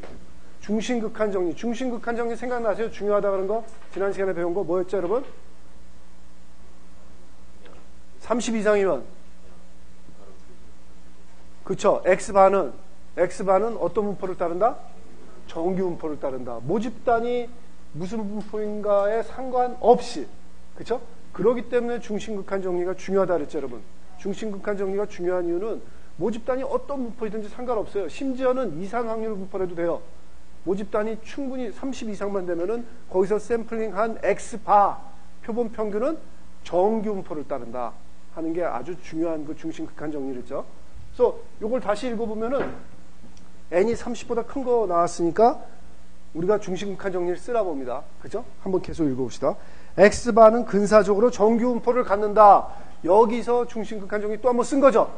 중심극한 정리. 중심극한 정리 생각나세요? 중요하다 그런 거? 지난 시간에 배운 거 뭐였죠, 여러분? 30 이상이면 그쵸? x반은 어떤 분포를 따른다? 정규 분포를 따른다. 모집단이 무슨 분포인가에 상관없이 그쵸? 그렇기 때문에 중심극한 정리가 중요하다 그랬죠, 여러분. 중심극한 정리가 중요한 이유는 모집단이 어떤 분포이든지 상관없어요. 심지어는 이산 확률 분포라도 돼요. 모집단이 충분히 30 이상만 되면은 거기서 샘플링한 X바 표본 평균은 정규 분포를 따른다 하는 게 아주 중요한 그 중심극한 정리를 했죠. 그래서 이걸 다시 읽어보면은 n이 30보다 큰 거 나왔으니까 우리가 중심극한 정리를 쓰라 봅니다. 그죠? 한번 계속 읽어봅시다. X바는 근사적으로 정규 분포를 갖는다. 여기서 중심극한 정리 또 한번 쓴 거죠.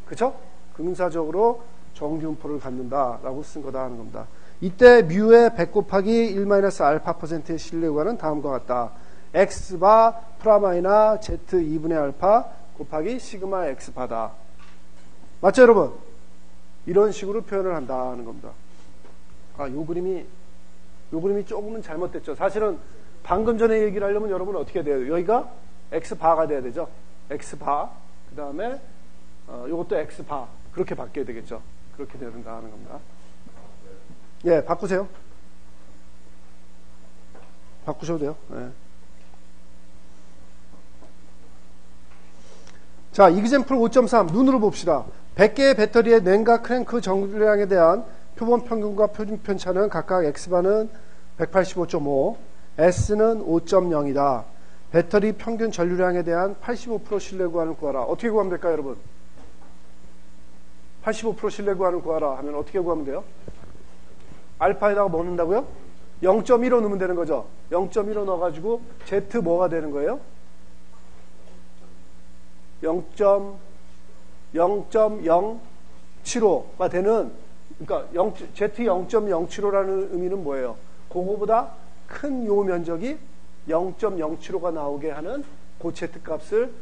그죠? 근사적으로 정규 분포를 갖는다라고 쓴 거다 하는 겁니다. 이때 뮤의 100 곱하기 1-알파 퍼센트의 신뢰 구간은 다음과 같다. X바 프라마이나 Z 2분의 알파 곱하기 시그마 X바다. 맞죠, 여러분? 이런 식으로 표현을 한다는 겁니다. 요 그림이 조금은 잘못됐죠. 사실은 방금 전에 얘기를 하려면 여러분 어떻게 돼요? 여기가 X바가 돼야 되죠. X바. 그 다음에 요것도 X바. 그렇게 바뀌어야 되겠죠. 그렇게 돼야 된다는 겁니다. 예, 바꾸세요. 바꾸셔도 돼요. 예. 자, 이그젬플 5.3 눈으로 봅시다. 100개의 배터리의 냉각 크랭크 전류량에 대한 표본 평균과 표준 편차는 각각 X바는 185.5, S는 5.0이다. 배터리 평균 전류량에 대한 85% 신뢰 구간을 구하라. 어떻게 구하면 될까요, 여러분? 85% 신뢰 구간을 구하라 하면 어떻게 구하면 돼요? 알파에다가 뭐 넣는다고요? 0.15 넣으면 되는 거죠. 0.15 넣어가지고 Z 뭐가 되는 거예요? 0.075가 되는, 그러니까 Z 0.075라는 의미는 뭐예요? 그거보다 큰 요 면적이 0.075가 나오게 하는 그 Z 값을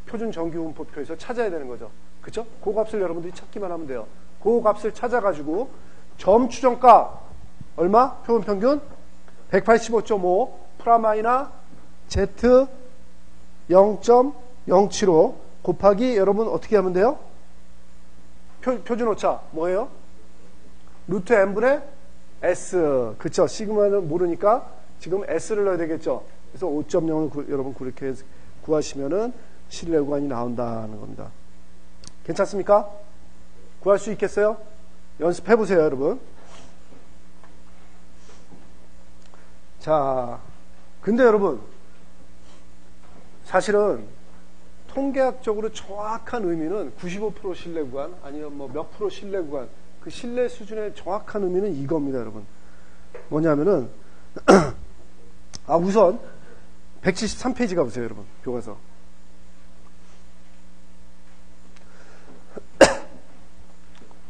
표준 정규 분포표에서 찾아야 되는 거죠. 그쵸? 그 값을 여러분들이 찾기만 하면 돼요. 그 값을 찾아가지고 점 추정값 얼마? 표본 평균 185.5 프라마이나 Z 0.075 곱하기 여러분 어떻게 하면 돼요? 표준 오차 뭐예요? 루트 n분의 S. 그쵸? 시그마는 모르니까 지금 S를 넣어야 되겠죠? 그래서 5.0을 여러분 그렇게 구하시면은 신뢰 구간이 나온다는 겁니다. 괜찮습니까? 구할 수 있겠어요? 연습해 보세요, 여러분. 자, 근데 여러분, 사실은 통계학적으로 정확한 의미는 95% 신뢰 구간, 아니면 뭐 몇 프로 신뢰 구간, 그 신뢰 수준의 정확한 의미는 이겁니다, 여러분. 뭐냐면은, 우선 173페이지 가보세요, 여러분. 교과서.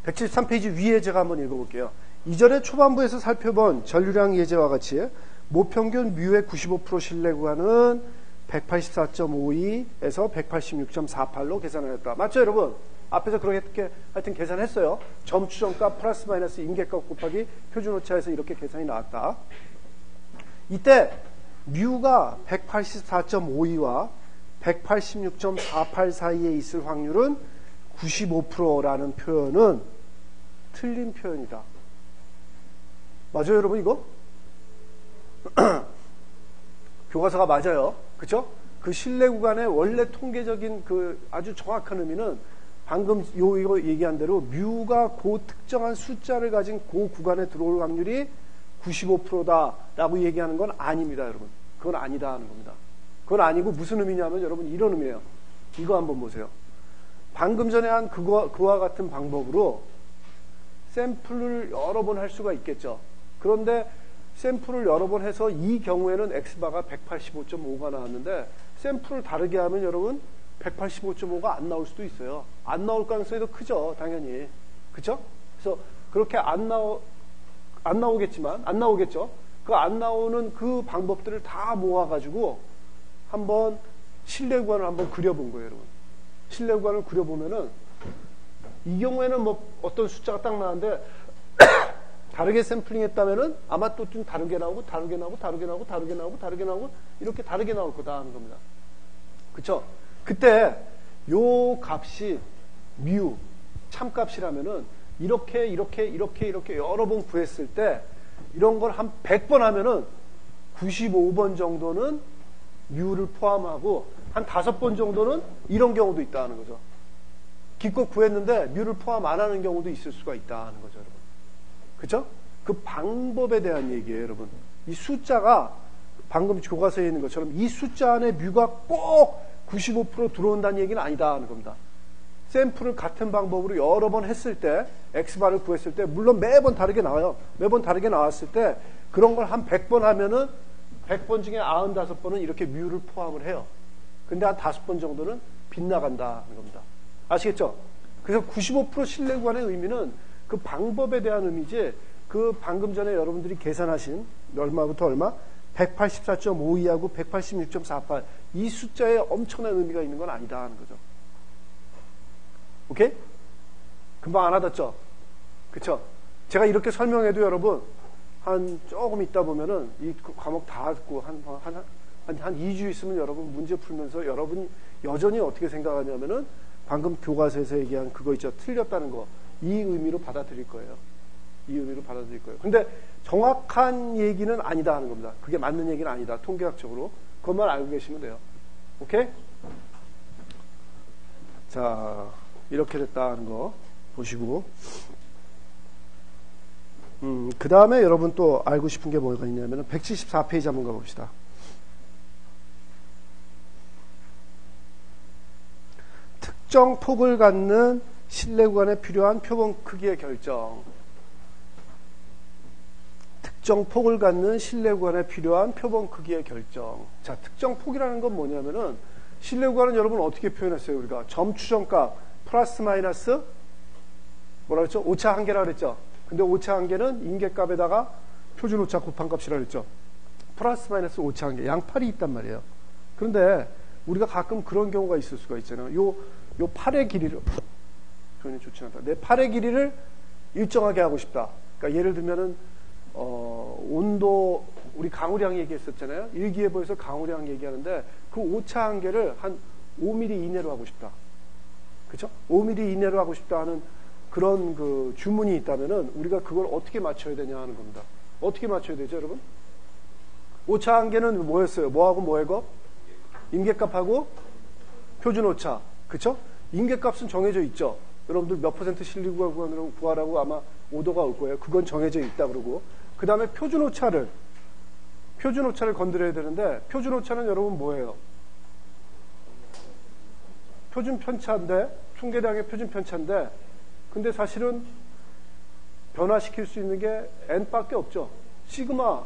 173페이지 위에 제가 한번 읽어볼게요. 이전에 초반부에서 살펴본 전류량 예제와 같이 모평균 뮤의 95% 신뢰 구간은 184.52에서 186.48로 계산을 했다. 맞죠, 여러분? 앞에서 그렇게 하여튼 계산했어요. 점 추정값 플러스 마이너스 임계값 곱하기 표준오차에서 이렇게 계산이 나왔다. 이때 뮤가 184.52와 186.48 사이에 있을 확률은 95%라는 표현은 틀린 표현이다. 맞아요, 여러분, 이거? 교과서가 맞아요. 그쵸? 그 신뢰 구간의 원래 통계적인 그 아주 정확한 의미는 방금 이거 얘기한 대로 뮤가 그 특정한 숫자를 가진 그 구간에 들어올 확률이 95%다라고 얘기하는 건 아닙니다, 여러분. 그건 아니다 하는 겁니다. 그건 아니고 무슨 의미냐면 여러분 이런 의미예요. 이거 한번 보세요. 방금 전에 한 그와 같은 방법으로 샘플을 여러 번 할 수가 있겠죠. 그런데 샘플을 여러 번 해서 이 경우에는 X바가 185.5가 나왔는데 샘플을 다르게 하면 여러분 185.5가 안 나올 수도 있어요. 안 나올 가능성이 더 크죠, 당연히. 그쵸? 그래서 그렇게 안 나오겠죠. 그 안 나오는 그 방법들을 다 모아가지고 한번 신뢰 구간을 한번 그려본 거예요, 여러분. 신뢰 구간을 그려보면은 이 경우에는 뭐 어떤 숫자가 딱 나왔는데 다르게 샘플링 했다면은 아마 또 좀 다르게 나오고 이렇게 다르게 나올 거다 하는 겁니다. 그쵸? 그때 요 값이 뮤 참값이라면은 이렇게 여러 번 구했을 때 이런 걸 한 100번 하면은 95번 정도는 뮤를 포함하고 한 5번 정도는 이런 경우도 있다는 거죠. 기껏 구했는데 뮤를 포함 안 하는 경우도 있을 수가 있다는 거죠, 여러분. 그쵸? 그 방법에 대한 얘기예요, 여러분. 이 숫자가 방금 교과서에 있는 것처럼 이 숫자 안에 뮤가 꼭 95% 들어온다는 얘기는 아니다 하는 겁니다. 샘플을 같은 방법으로 여러 번 했을 때 X바를 구했을 때 물론 매번 다르게 나와요. 매번 다르게 나왔을 때 그런 걸 한 100번 하면은 100번 중에 95번은 이렇게 뮤를 포함을 해요. 근데 한 5번 정도는 빗나간다 하는 겁니다. 아시겠죠? 그래서 95% 신뢰 구간의 의미는 그 방법에 대한 의미지 그 방금 전에 여러분들이 계산하신 얼마부터 얼마? 184.52하고 186.48 이 숫자에 엄청난 의미가 있는 건 아니다 하는 거죠. 오케이? 금방 안 와닿죠? 그쵸? 제가 이렇게 설명해도 여러분 한 조금 있다 보면은 이 과목 다 듣고 한 2주 있으면 여러분 문제 풀면서 여러분이 여전히 어떻게 생각하냐면은 방금 교과서에서 얘기한 그거 있죠. 틀렸다는 거. 이 의미로 받아들일 거예요. 이 의미로 받아들일 거예요. 근데 정확한 얘기는 아니다 하는 겁니다. 그게 맞는 얘기는 아니다. 통계학적으로. 그것만 알고 계시면 돼요. 오케이? 자, 이렇게 됐다 하는 거 보시고. 그 다음에 여러분 또 알고 싶은 게 뭐가 있냐면 174페이지 한번 가봅시다. 특정 폭을 갖는 신뢰 구간에 필요한 표본 크기의 결정. 특정 폭을 갖는 신뢰 구간에 필요한 표본 크기의 결정. 자, 특정 폭이라는 건 뭐냐면은 신뢰 구간은 여러분 어떻게 표현했어요? 우리가 점 추정값 플러스 마이너스 뭐라 그랬죠? 오차 한계라 그랬죠? 근데 오차 한계는 임계값에다가 표준 오차 곱한 값이라 그랬죠? 플러스 마이너스 오차 한계. 양팔이 있단 말이에요. 그런데 우리가 가끔 그런 경우가 있을 수가 있잖아요. 요 팔의 길이를 표현이 좋지 않다. 내 팔의 길이를 일정하게 하고 싶다. 그러니까 예를 들면은 온도 우리 강우량 얘기했었잖아요. 일기예보에서 강우량 얘기하는데 그 오차 한계를 한 5mm 이내로 하고 싶다. 그렇죠? 5mm 이내로 하고 싶다 하는 그런 그 주문이 있다면은 우리가 그걸 어떻게 맞춰야 되냐 하는 겁니다. 어떻게 맞춰야 되죠, 여러분? 오차 한계는 뭐였어요? 뭐하고 뭐하고? 임계값하고 표준 오차. 그렇죠? 임계값은 정해져 있죠. 여러분들 몇 % 신뢰 구간으로 구하라고 아마 오도가 올 거예요. 그건 정해져 있다 그러고. 그 다음에 표준 오차를 건드려야 되는데 표준 오차는 여러분 뭐예요? 표준 편차인데 통계량의 표준 편차인데 근데 사실은 변화시킬 수 있는 게 n밖에 없죠. 시그마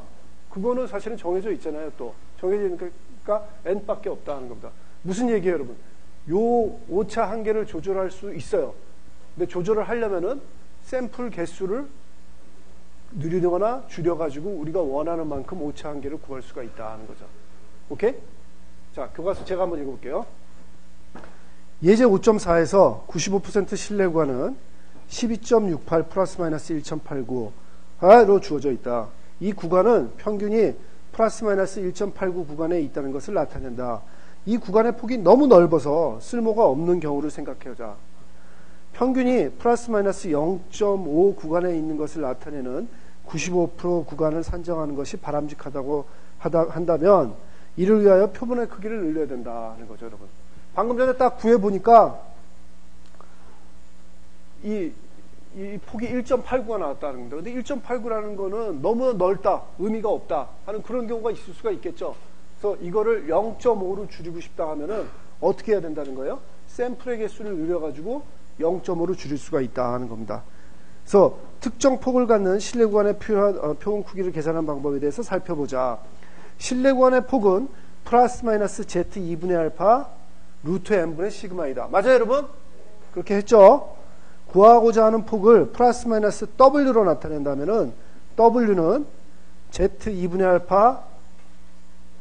그거는 사실은 정해져 있잖아요. 또 정해져 있으니까 n밖에 없다 하는 겁니다. 무슨 얘기예요, 여러분? 요 오차 한계를 조절할 수 있어요. 근데 조절을 하려면은 샘플 개수를 늘리거나 줄여가지고 우리가 원하는 만큼 오차 한계를 구할 수가 있다 하는 거죠. 오케이? 자, 교과서 제가 한번 읽어볼게요. 예제 5.4에서 95% 신뢰 구간은 12.68 플러스 마이너스 1.89로 주어져 있다. 이 구간은 평균이 플러스 마이너스 1.89 구간에 있다는 것을 나타낸다. 이 구간의 폭이 너무 넓어서 쓸모가 없는 경우를 생각해요. 자, 평균이 플러스 마이너스 0.5 구간에 있는 것을 나타내는 95% 구간을 산정하는 것이 바람직하다고 한다면 이를 위하여 표본의 크기를 늘려야 된다는 거죠, 여러분. 방금 전에 딱 구해보니까 이 폭이 1.89가 나왔다는 겁니다. 근데 1.89라는 거는 너무 넓다, 의미가 없다 하는 그런 경우가 있을 수가 있겠죠. 그래서 이거를 0.5로 줄이고 싶다 하면은 어떻게 해야 된다는 거예요? 샘플의 개수를 늘려가지고 0.5로 줄일 수가 있다 하는 겁니다. 그래서 특정 폭을 갖는 신뢰 구간에 필요한 표본 크기를 계산하는 방법에 대해서 살펴보자. 신뢰 구간의 폭은 플러스 마이너스 z 2분의 알파 루트 n분의 시그마이다. 맞아요, 여러분? 그렇게 했죠? 구하고자 하는 폭을 플러스 마이너스 w로 나타낸다면은 w는 z 2분의 알파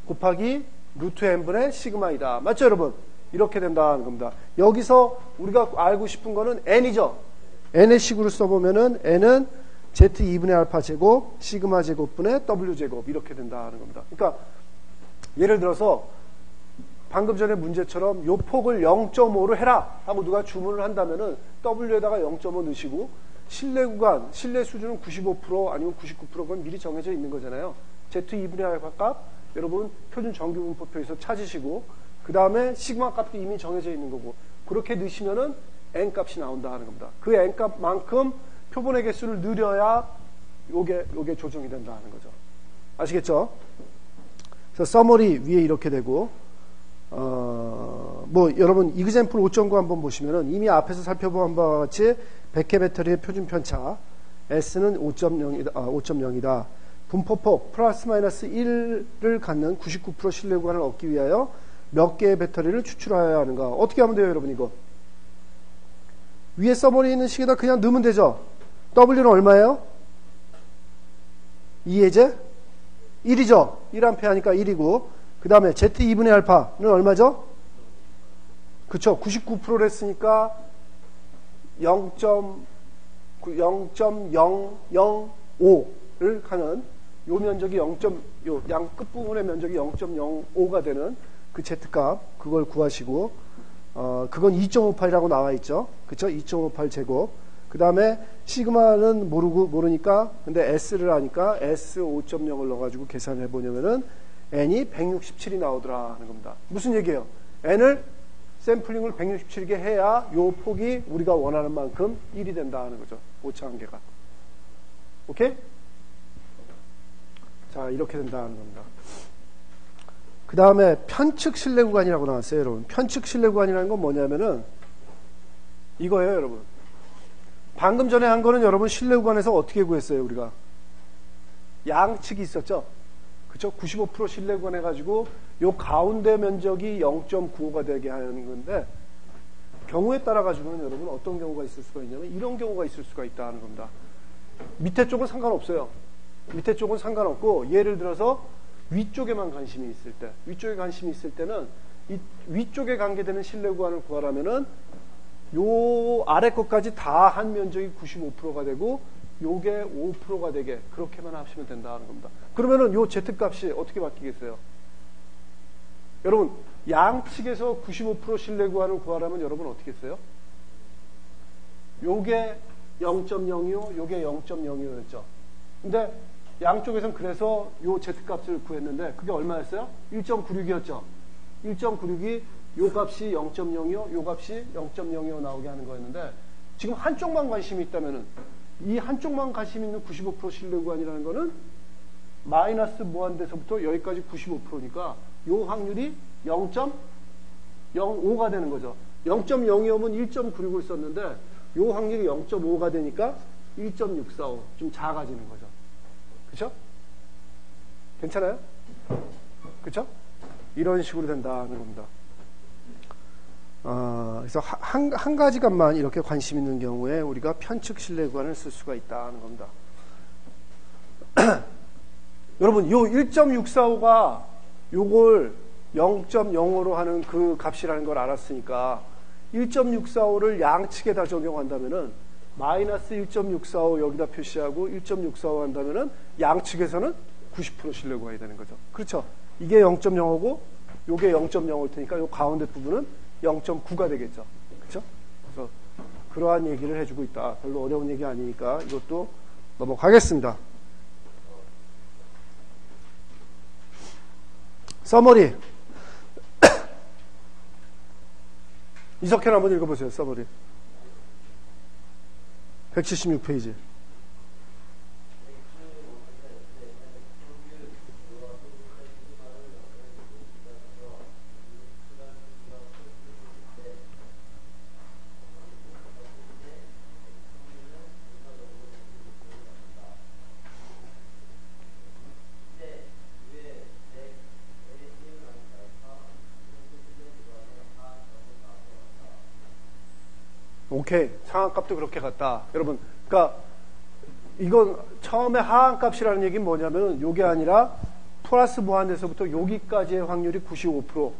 곱하기 루트 n분의 시그마이다. 맞죠, 여러분? 이렇게 된다는 겁니다. 여기서 우리가 알고 싶은 거는 n이죠. n의 식으로 써보면은 n은 z 2분의 알파 제곱 시그마 제곱분의 w 제곱 이렇게 된다는 겁니다. 그러니까 예를 들어서 방금 전에 문제처럼 요 폭을 0.5로 해라 하고 누가 주문을 한다면은 w에다가 0.5 넣으시고 신뢰 구간, 신뢰 수준은 95% 아니면 99%건 미리 정해져 있는 거잖아요. z 2분의 알파 값 여러분 표준 정규분포표에서 찾으시고 그 다음에 시그마 값도 이미 정해져 있는 거고 그렇게 넣으시면은 n 값이 나온다는 겁니다. 그 n 값만큼 표본의 개수를 늘려야 요게 조정이 된다는 거죠. 아시겠죠? 그래서 서머리 위에 이렇게 되고 여러분 이그젬플 5.9 한번 보시면은 이미 앞에서 살펴본 바와 같이 100회 배터리의 표준 편차 S는 5.0이다. 분포폭 플러스 마이너스 1을 갖는 99% 신뢰 구간을 얻기 위하여 몇 개의 배터리를 추출하여야 하는가? 어떻게 하면 돼요, 여러분 이거? 위에 서머리 있는 식에다 그냥 넣으면 되죠. W는 얼마예요? 2예제? 1이죠. 1A 하니까 1이고 그 다음에 Z 2분의 알파는 얼마죠? 그쵸. 99%를 했으니까 0.005를 하는 요 면적이 양 끝부분의 면적이 0.05가 되는 그 Z값 그걸 구하시고 그건 2.58이라고 나와 있죠. 그쵸? 2.58 제곱. 그 다음에 시그마는 모르니까 근데 S를 하니까 S 5.0을 넣어가지고 계산해 보냐면은 N이 167이 나오더라 하는 겁니다. 무슨 얘기예요? N을 샘플링을 167개 해야 요 폭이 우리가 원하는 만큼 1이 된다 하는 거죠. 오차한계가. 오케이? 자, 이렇게 된다는 겁니다. 그 다음에 편측 신뢰 구간이라고 나왔어요, 여러분. 편측 신뢰 구간이라는 건 뭐냐면은 이거예요, 여러분. 방금 전에 한 거는 여러분 신뢰 구간에서 어떻게 구했어요, 우리가? 양측이 있었죠? 그쵸? 95% 신뢰 구간 해가지고 요 가운데 면적이 0.95가 되게 하는 건데 경우에 따라 가지고는 여러분 어떤 경우가 있을 수가 있냐면 이런 경우가 있을 수가 있다는 겁니다. 밑에 쪽은 상관없어요. 밑에 쪽은 상관없고 예를 들어서 위쪽에만 관심이 있을 때 위쪽에 관심이 있을 때는 이 위쪽에 관계되는 신뢰 구간을 구하라면은 요 아래 것까지 다 한 면적이 95%가 되고 요게 5%가 되게 그렇게만 하시면 된다는 겁니다. 그러면은 요 Z값이 어떻게 바뀌겠어요? 여러분 양측에서 95% 신뢰 구간을 구하라면 여러분 어떻게 했어요? 요게 0.02, 요게 0.02였죠. 근데 양쪽에서는 그래서 요 Z값을 구했는데 그게 얼마였어요? 1.96이었죠. 1.96이 요 값이 0.02, 요 값이 0.02 나오게 하는 거였는데 지금 한쪽만 관심이 있다면은 이 한쪽만 관심 있는 95% 신뢰 구간이라는 거는 마이너스 무한대서부터 여기까지 95%니까 요 확률이 0.05가 되는 거죠. 0.02오면 1.96을 썼는데 요 확률이 0.5가 되니까 1.645 좀 작아지는 거죠. 그쵸? 괜찮아요? 그쵸? 이런 식으로 된다는 겁니다. 그래서 한 가지 값만 이렇게 관심 있는 경우에 우리가 편측 신뢰 구간을 쓸 수가 있다는 겁니다. 여러분, 요 1.645가 요걸 0.05로 하는 그 값이라는 걸 알았으니까 1.645를 양측에다 적용한다면은 마이너스 1.645 여기다 표시하고 1.645 한다면은 양측에서는 90% 신뢰 구간이 되는 거죠. 그렇죠? 이게 0.05고 요게 0.05일 테니까 요 가운데 부분은 0.9가 되겠죠. 그렇죠? 그래서 그러한 얘기를 해주고 있다. 별로 어려운 얘기 아니니까 이것도 넘어가겠습니다. 서머리. 이석현 한번 읽어보세요. 서머리. 176페이지. 오케이. 상한값도 그렇게 갔다. 여러분, 그러니까 이건 처음에 하한값이라는 얘기는 뭐냐면 요게 아니라 플러스 무한대에서부터 여기까지의 확률이 95%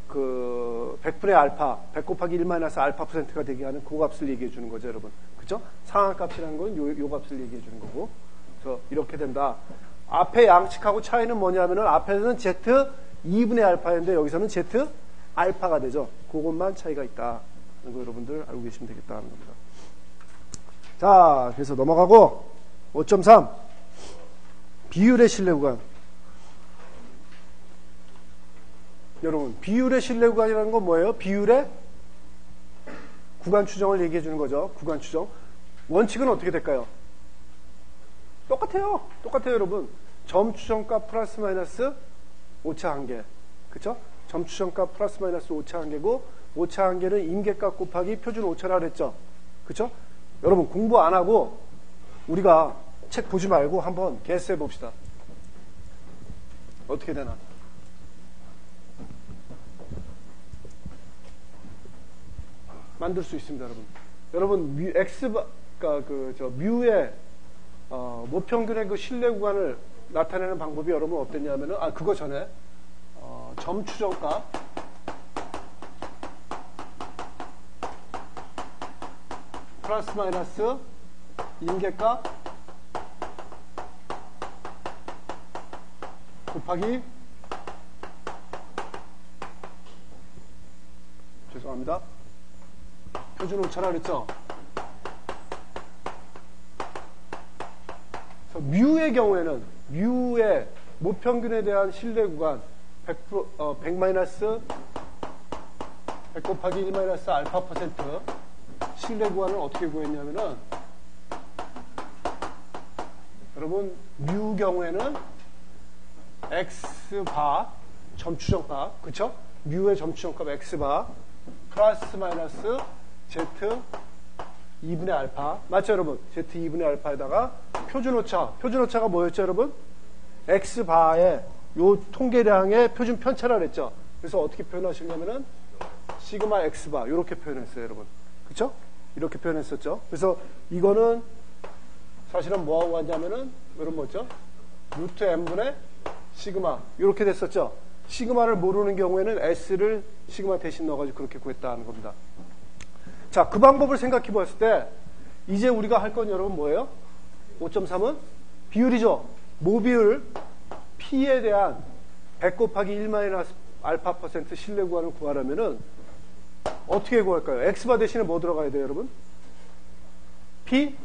100분의 알파, 100 곱하기 1 마이너스 알파 %가 되게 하는 그 값을 얘기해 주는 거죠, 여러분. 그죠? 상한값이라는 건 요 값을 얘기해 주는 거고. 그래서 이렇게 된다. 앞에 양측하고 차이는 뭐냐면은 앞에서는 Z 2분의 알파인데 여기서는 Z 알파가 되죠. 그것만 차이가 있다. 이거 여러분들 알고 계시면 되겠다 하는 겁니다. 자, 그래서 넘어가고 5.3 비율의 신뢰 구간. 여러분, 비율의 신뢰 구간이라는 건 뭐예요? 비율의 구간 추정을 얘기해 주는 거죠. 구간 추정. 원칙은 어떻게 될까요? 똑같아요. 여러분. 점 추정값 플러스 마이너스 오차 한계. 그쵸? 점 추정값 플러스 마이너스 오차 한계고 오차 한계는 임계값 곱하기 표준 오차라 그랬죠. 그쵸? 여러분 공부 안 하고 우리가 책 보지 말고 한번 개수해 봅시다. 어떻게 되나? 만들 수 있습니다, 여러분. 여러분 뮤의 모평균의 그 신뢰 구간을 나타내는 방법이 여러분 어땠냐면은 그거 전에 점 추정값 플러스 마이너스 임계값 곱하기 죄송합니다. 표준 오차라 그랬죠? 그래서 뮤의 경우에는 뮤의 모평균에 대한 신뢰 구간 100 마이너스 100 곱하기 1 마이너스 알파 퍼센트 신뢰 구간을 어떻게 구했냐면은 여러분 뮤 경우에는 x바 점추정값 그쵸? 뮤의 점추정값 x바 플러스 마이너스 z 2분의 알파 맞죠 여러분? z 2분의 알파에다가 표준오차가 뭐였죠 여러분? x바의 요 통계량의 표준 편차라 그랬죠? 그래서 어떻게 표현하시냐면은 시그마 x바 이렇게 표현했어요 여러분 그쵸? 이렇게 표현했었죠. 그래서 이거는 사실은 뭐하고 같냐면은 여러분 뭐죠? 루트 n분의 시그마 이렇게 됐었죠. 시그마를 모르는 경우에는 s를 시그마 대신 넣어가지고 그렇게 구했다는 겁니다. 자, 그 방법을 생각해 보았을 때 이제 우리가 할 건 여러분 뭐예요? 5.3은 비율이죠. 모비율 P에 대한 100 곱하기 1 마이너스 알파 퍼센트 신뢰 구간을 구하려면은 어떻게 구할까요? X바 대신에 뭐 들어가야 돼요, 여러분? P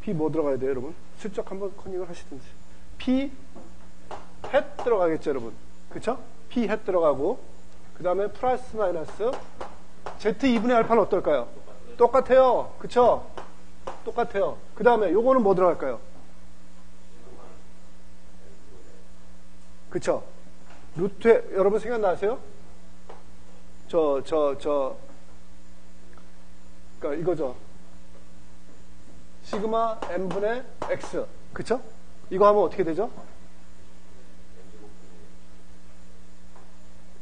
뭐 들어가야 돼요, 여러분? 슬쩍 한번 커닝을 하시든지. P 햇 들어가겠죠, 여러분? 그쵸? P 햇 들어가고, 그 다음에 플러스 마이너스 Z 2분의 알파는 어떨까요? 똑같아요. 그쵸? 똑같아요. 그 다음에 요거는 뭐 들어갈까요? 그쵸? 루트에, 여러분 생각나세요? 그러니까 이거죠. 시그마 n분의 x. 그쵸? 이거 하면 어떻게 되죠?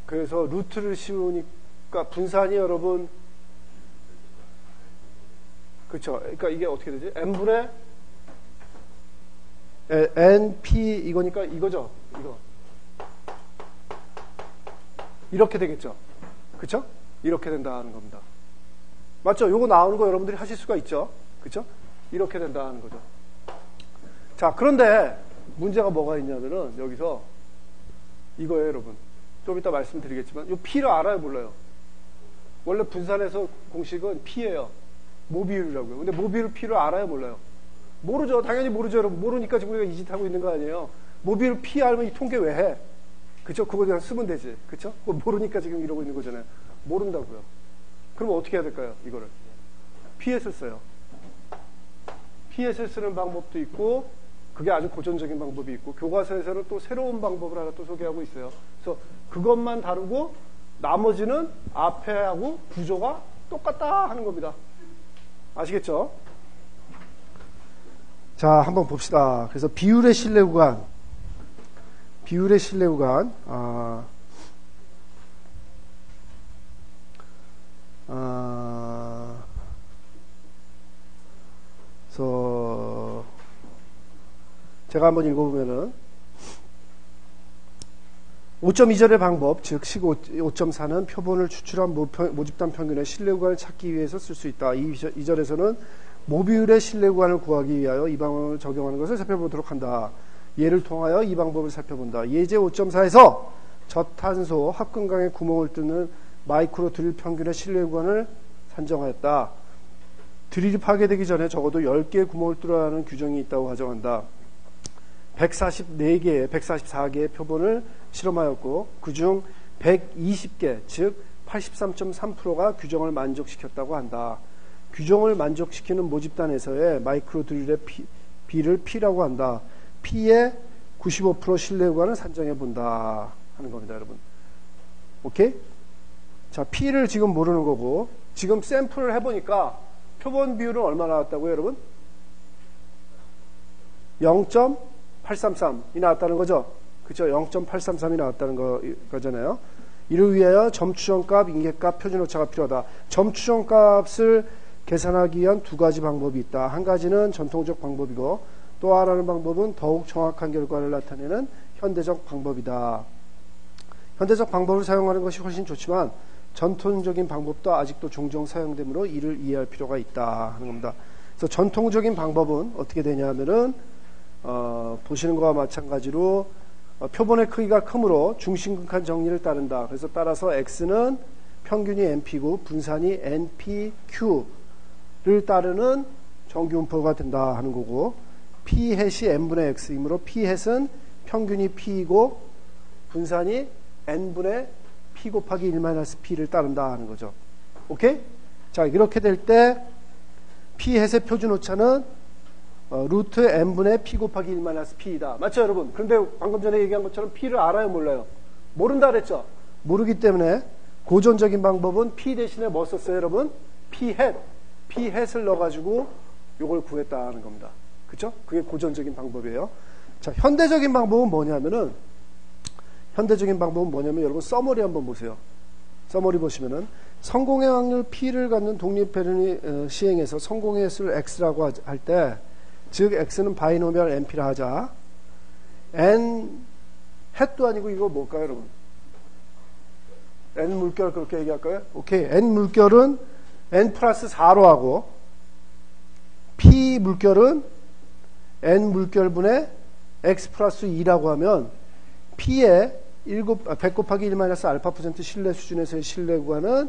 그래서 루트를 씌우니까 분산이 여러분, 그쵸? 그러니까 이게 어떻게 되지? n분의 NP 이거니까 이거죠. 이거. 이렇게 되겠죠. 그쵸? 이렇게 된다는 겁니다. 맞죠? 요거 나오는 거 여러분들이 하실 수가 있죠. 그쵸? 이렇게 된다는 거죠. 자, 그런데 문제가 뭐가 있냐면은 여기서 이거예요, 여러분. 좀 이따 말씀드리겠지만 요 P를 알아요, 몰라요? 원래 분산에서 공식은 P예요. 모비율이라고요. 근데 모비율 P를 알아요, 몰라요? 모르죠. 당연히 모르죠, 여러분. 모르니까 지금 우리가 이 짓 하고 있는 거 아니에요. 모비율 P 알면 이 통계 왜 해? 그쵸? 그거 그냥 쓰면 되지. 그쵸? 그거 모르니까 지금 이러고 있는 거잖아요. 모른다고요. 그럼 어떻게 해야 될까요? 이거를. PS를 써요. PS를 쓰는 방법도 있고, 그게 아주 고전적인 방법이 있고, 교과서에서는 또 새로운 방법을 하나 또 소개하고 있어요. 그래서 그것만 다루고, 나머지는 앞에 하고 구조가 똑같다 하는 겁니다. 아시겠죠? 자, 한번 봅시다. 그래서 비율의 신뢰 구간. 비율의 신뢰 구간. 그래서 제가 한번 읽어보면은 5.2절의 방법, 즉 식 5.4는 표본을 추출한 모집단 평균의 신뢰 구간을 찾기 위해서 쓸 수 있다. 이 절에서는 모비율의 신뢰 구간을 구하기 위하여 이 방법을 적용하는 것을 살펴보도록 한다. 예를 통하여 이 방법을 살펴본다. 예제 5.4에서 저탄소 합금강에 구멍을 뚫는 마이크로 드릴 평균의 신뢰 구간을 산정하였다. 드릴이 파괴되기 전에 적어도 10개의 구멍을 뚫어야 하는 규정이 있다고 가정한다. 144개의 표본을 실험하였고 그중 120개, 즉 83.3%가 규정을 만족시켰다고 한다. 규정을 만족시키는 모집단에서의 마이크로 드릴의 B를 P라고 한다. P의 95% 신뢰 구간을 산정해 본다 하는 겁니다, 여러분. 오케이? 자, P를 지금 모르는 거고 지금 샘플을 해보니까 표본 비율은 얼마 나왔다고요, 여러분? 0.833이 나왔다는 거죠. 그죠? 0.833이 나왔다는 거잖아요. 이를 위하여 점추정값, 인계값, 표준오차가 필요하다. 점추정값을 계산하기 위한 두 가지 방법이 있다. 한 가지는 전통적 방법이고 또 하나는 방법은 더욱 정확한 결과를 나타내는 현대적 방법이다. 현대적 방법을 사용하는 것이 훨씬 좋지만 전통적인 방법도 아직도 종종 사용되므로 이를 이해할 필요가 있다 하는 겁니다. 그래서 전통적인 방법은 어떻게 되냐 하면은 보시는 것과 마찬가지로 표본의 크기가 크므로 중심극한 정리를 따른다. 그래서 따라서 X는 평균이 NP고 분산이 NPQ를 따르는 정규분포가 된다 하는 거고 P 햇이 N분의 X이므로 P 햇은 평균이 P이고 분산이 N분의 P 곱하기 1-P를 따른다 하는 거죠. 오케이? 자, 이렇게 될 때 P 햇의 표준오차는 루트 N분의 P 곱하기 1-P이다. 맞죠, 여러분? 그런데 방금 전에 얘기한 것처럼 P를 알아요, 몰라요? 모른다 그랬죠? 모르기 때문에 고전적인 방법은 P 대신에 뭐 썼어요, 여러분? P 햇을 넣어가지고 요걸 구했다는 겁니다. 그쵸? 그게 고전적인 방법이에요. 자, 현대적인 방법은 뭐냐면 여러분 서머리 한번 보세요. 서머리 보시면은 성공의 확률 P를 갖는 독립배분이 시행해서 성공의 수를 X라고 할 때, 즉 X는 바이노미얼 NP라 하자. N 햇도 아니고 이거 뭘까요, 여러분? N 물결 그렇게 얘기할까요? 오케이. N 물결은 N 플러스 4로 하고 P 물결은 N 물결분의 X 플러스 2라고 하면 P의 100 곱하기 1-알파% 신뢰 수준에서의 신뢰 구간은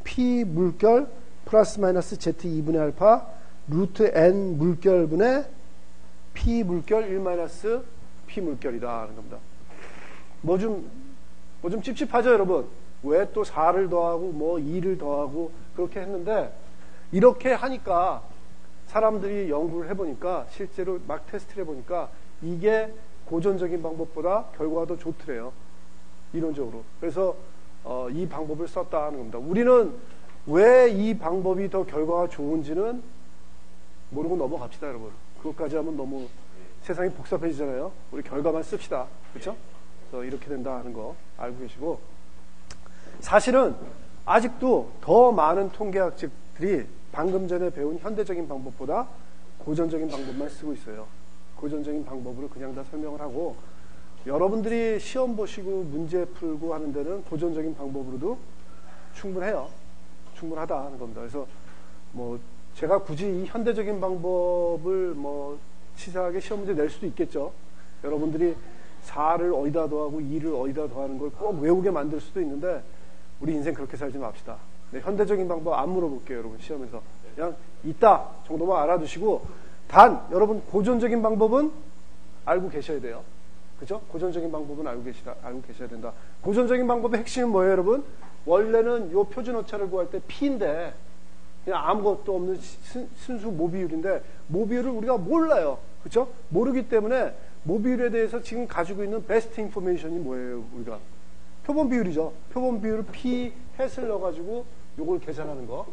P 물결 플러스 마이너스 Z 2분의 알파 루트 N 물결분의 P 물결 1-P 물결이다 하는 겁니다. 뭐 좀 찝찝하죠, 여러분? 왜 또 4를 더하고 뭐 2를 더하고 그렇게 했는데 이렇게 하니까 사람들이 연구를 해보니까 실제로 막 테스트를 해보니까 이게 고전적인 방법보다 결과가 더 좋더래요. 이론적으로. 그래서 이 방법을 썼다 하는 겁니다. 우리는 왜 이 방법이 더 결과가 좋은지는 모르고 넘어갑시다, 여러분. 그것까지 하면 너무 세상이 복잡해지잖아요. 우리 결과만 씁시다. 그렇죠? 그래서 이렇게 된다 하는 거 알고 계시고, 사실은 아직도 더 많은 통계학자들이 방금 전에 배운 현대적인 방법보다 고전적인 방법만 쓰고 있어요. 고전적인 방법으로 그냥 다 설명을 하고, 여러분들이 시험 보시고 문제 풀고 하는 데는 고전적인 방법으로도 충분해요. 충분하다 하는 겁니다. 그래서 뭐 제가 굳이 이 현대적인 방법을 뭐 치사하게 시험 문제 낼 수도 있겠죠. 여러분들이 4를 어디다 더하고 2를 어디다 더하는 걸 꼭 외우게 만들 수도 있는데, 우리 인생 그렇게 살지 맙시다. 네, 현대적인 방법 안 물어볼게요, 여러분. 시험에서 그냥 있다 정도만 알아두시고, 단 여러분 고전적인 방법은 알고 계셔야 돼요. 그죠? 고전적인 방법은 알고 계셔야 된다. 고전적인 방법의 핵심은 뭐예요, 여러분? 원래는 요 표준 오차를 구할 때 P인데 그냥 아무것도 없는 순수 모비율인데, 모비율을 우리가 몰라요. 그렇죠? 모르기 때문에 모비율에 대해서 지금 가지고 있는 베스트 인포메이션이 뭐예요? 우리가 표본 비율이죠. 표본 비율을 P 햇을 넣어가지고 요걸 계산하는 거,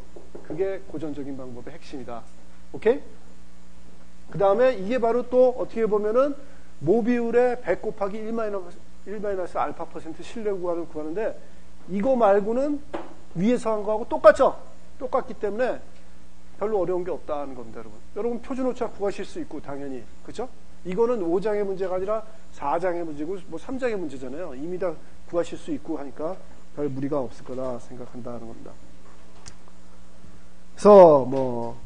그게 고전적인 방법의 핵심이다. 오케이? 그 다음에 이게 바로 또 어떻게 보면은 모비율의 100 곱하기 1 마이너스 알파 퍼센트 신뢰 구간을 구하는데, 이거 말고는 위에서 한 거하고 똑같죠? 똑같기 때문에 별로 어려운 게 없다는 겁니다, 여러분. 여러분 표준 오차 구하실 수 있고, 당연히. 그죠? 이거는 5장의 문제가 아니라 4장의 문제고 뭐 3장의 문제잖아요. 이미 다 구하실 수 있고 하니까 별 무리가 없을 거다 생각한다는 겁니다. 그래서 뭐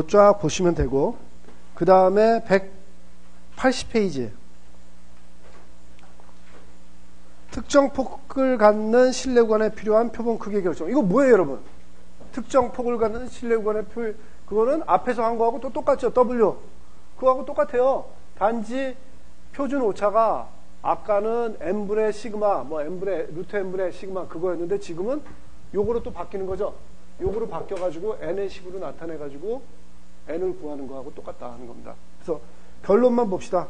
쫙 보시면 되고, 그 다음에 180페이지. 특정 폭을 갖는 실내 구간에 필요한 표본 크기 결정. 이거 뭐예요, 여러분? 특정 폭을 갖는 실내 구간의 그거는 앞에서 한 거하고 또 똑같죠, W. 그거하고 똑같아요. 단지 표준 오차가 아까는 n분의 시그마, 뭐 루트 n분의 시그마 그거였는데, 지금은 요거로 또 바뀌는 거죠. 요거로 바뀌어가지고 n의 식으로 나타내가지고 n을 구하는 거하고 똑같다 하는 겁니다. 그래서 결론만 봅시다.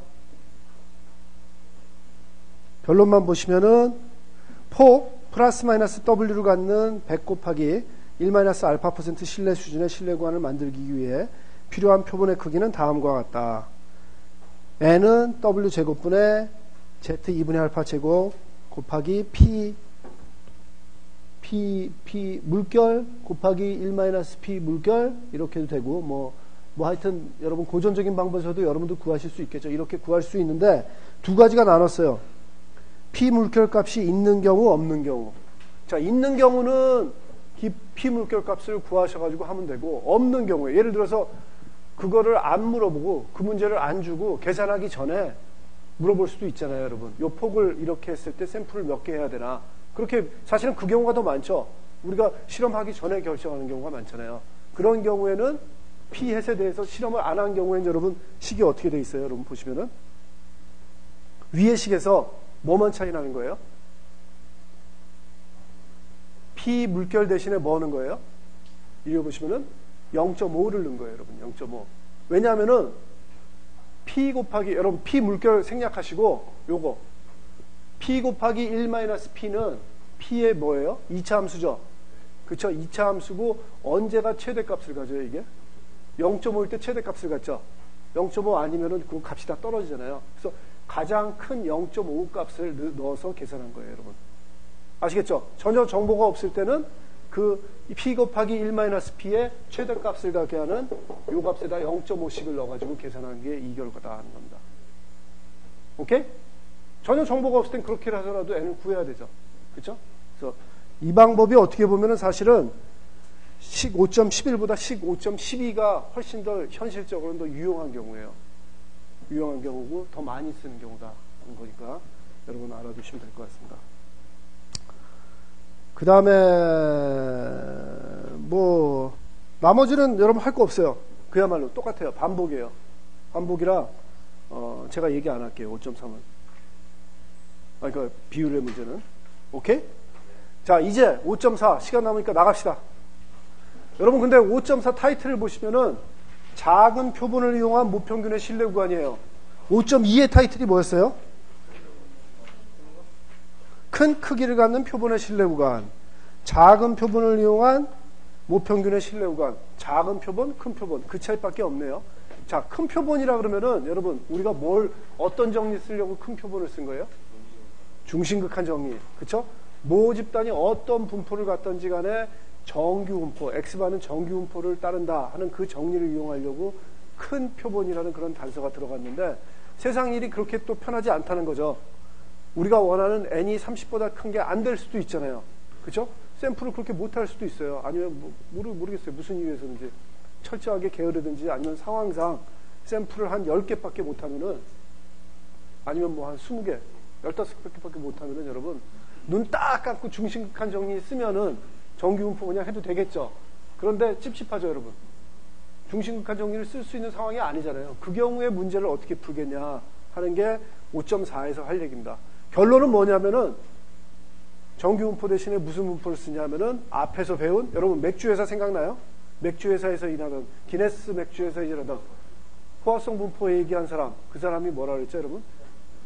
결론만 보시면은 폭 플러스 마이너스 W를 갖는 100 곱하기 1 마이너스 알파 퍼센트 신뢰 수준의 신뢰 구간을 만들기 위해 필요한 표본의 크기는 다음과 같다. n은 W 제곱분의 Z 2분의 알파 제곱 곱하기 P 물결 곱하기 1 마이너스 P 물결, 이렇게 해도 되고, 뭐 하여튼 여러분 고전적인 방법에서도 여러분도 구하실 수 있겠죠. 이렇게 구할 수 있는데, 두 가지가 나눴어요. P 물결 값이 있는 경우, 없는 경우. 자, 있는 경우는 P 물결 값을 구하셔가지고 하면 되고, 없는 경우에, 예를 들어서 그거를 안 물어보고 그 문제를 안 주고 계산하기 전에 물어볼 수도 있잖아요, 여러분. 요 폭을 이렇게 했을 때 샘플을 몇 개 해야 되나. 그렇게 사실은 그 경우가 더 많죠. 우리가 실험하기 전에 결정하는 경우가 많잖아요. 그런 경우에는 P 햇에 대해서 실험을 안 한 경우에는 여러분 식이 어떻게 돼 있어요? 여러분 보시면은 위의 식에서 뭐만 차이 나는 거예요? P 물결 대신에 뭐 하는 거예요? 이리 보시면은 0.5를 넣은 거예요, 여러분. 0.5. 왜냐하면은 P 곱하기, 여러분 P 물결 생략하시고, 요거 P 곱하기 1-P는 P의 뭐예요? 2차 함수죠. 그쵸? 2차 함수고, 언제가 최대값을 가져요, 이게? 0.5일 때 최대값을 갖죠. 0.5 아니면은 그 값이 다 떨어지잖아요. 그래서 가장 큰 0.5 값을 넣어서 계산한 거예요, 여러분. 아시겠죠? 전혀 정보가 없을 때는 그 P 곱하기 1-P의 최대값을 갖게 하는 요 값에다 0.5씩을 넣어가지고 계산한 게 이 결과다 하는 겁니다. 오케이? 전혀 정보가 없을 땐 그렇게 해서라도 n을 구해야 되죠. 그쵸? 그래서 이 방법이 어떻게 보면은 사실은 식 5.11보다 식 5.12가 훨씬 더 현실적으로는 더 유용한 경우예요. 유용한 경우고 더 많이 쓰는 경우다 하는 거니까 여러분 알아두시면 될 것 같습니다. 그 다음에 뭐 나머지는 여러분 할 거 없어요. 그야말로 똑같아요. 반복이에요. 반복이라 제가 얘기 안 할게요. 5.3은. 그러니까 비율의 문제는. 오케이? 자, 이제 5.4 시간 남으니까 나갑시다. 여러분 근데 5.4 타이틀을 보시면은 작은 표본을 이용한 모평균의 신뢰 구간이에요. 5.2의 타이틀이 뭐였어요? 큰 크기를 갖는 표본의 신뢰 구간. 작은 표본을 이용한 모평균의 신뢰 구간. 작은 표본, 큰 표본. 그 차이밖에 없네요. 자, 큰 표본이라 그러면은 여러분 우리가 어떤 정리 쓰려고 큰 표본을 쓴 거예요? 중심극한 정리. 그쵸? 모 집단이 어떤 분포를 갖던지 간에 정규분포, X반은 정규분포를 따른다 하는 그 정리를 이용하려고 큰 표본이라는 그런 단서가 들어갔는데 세상 일이 그렇게 또 편하지 않다는 거죠. 우리가 원하는 n이 30보다 큰 게 안 될 수도 있잖아요. 그죠? 샘플을 그렇게 못할 수도 있어요. 아니면 모르겠어요. 무슨 이유에서는지 철저하게 게으르든지 아니면 상황상 샘플을 한 10개밖에 못하면은 아니면 뭐 한 20개, 15개밖에 못하면은 여러분 눈 딱 감고 중심극한 정리 쓰면은 정규분포 그냥 해도 되겠죠. 그런데 찝찝하죠, 여러분. 중심극한 정리를 쓸 수 있는 상황이 아니잖아요. 그 경우에 문제를 어떻게 풀겠냐 하는 게 5.4에서 할 얘기입니다. 결론은 뭐냐면은 정규분포 대신에 무슨 분포를 쓰냐면은 앞에서 배운 여러분 맥주회사 생각나요? 맥주회사에서 일하던 기네스 맥주회사에서 일하던 포화성 분포 얘기한 사람, 그 사람이 뭐라 그랬죠, 여러분?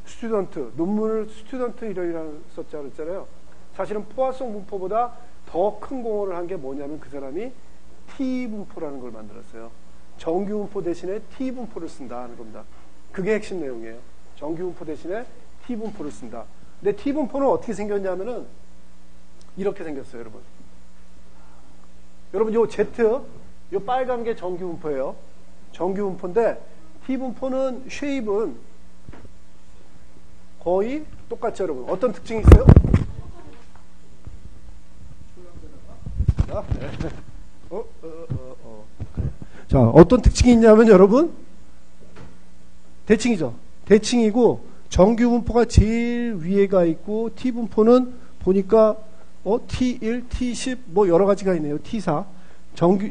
스튜던트, 논문을 스튜던트 이력이라고 썼잖아요. 사실은 포화성 분포보다 더 큰 공헌을 한 게 뭐냐면 그 사람이 T분포라는 걸 만들었어요. 정규분포 대신에 T분포를 쓴다 하는 겁니다. 그게 핵심 내용이에요. 정규분포 대신에 T분포를 쓴다. 근데 T분포는 어떻게 생겼냐면은 이렇게 생겼어요, 여러분. 여러분, 요 Z, 요 빨간 게 정규분포예요. 정규분포인데 T분포는 쉐입은 거의 똑같죠, 여러분. 어떤 특징이 있어요? 자, 어떤 특징이 있냐면 여러분 대칭이죠. 대칭이고 정규분포가 제일 위에가 있고 T분포는 보니까 T1, T10 뭐 여러 가지가 있네요. T4.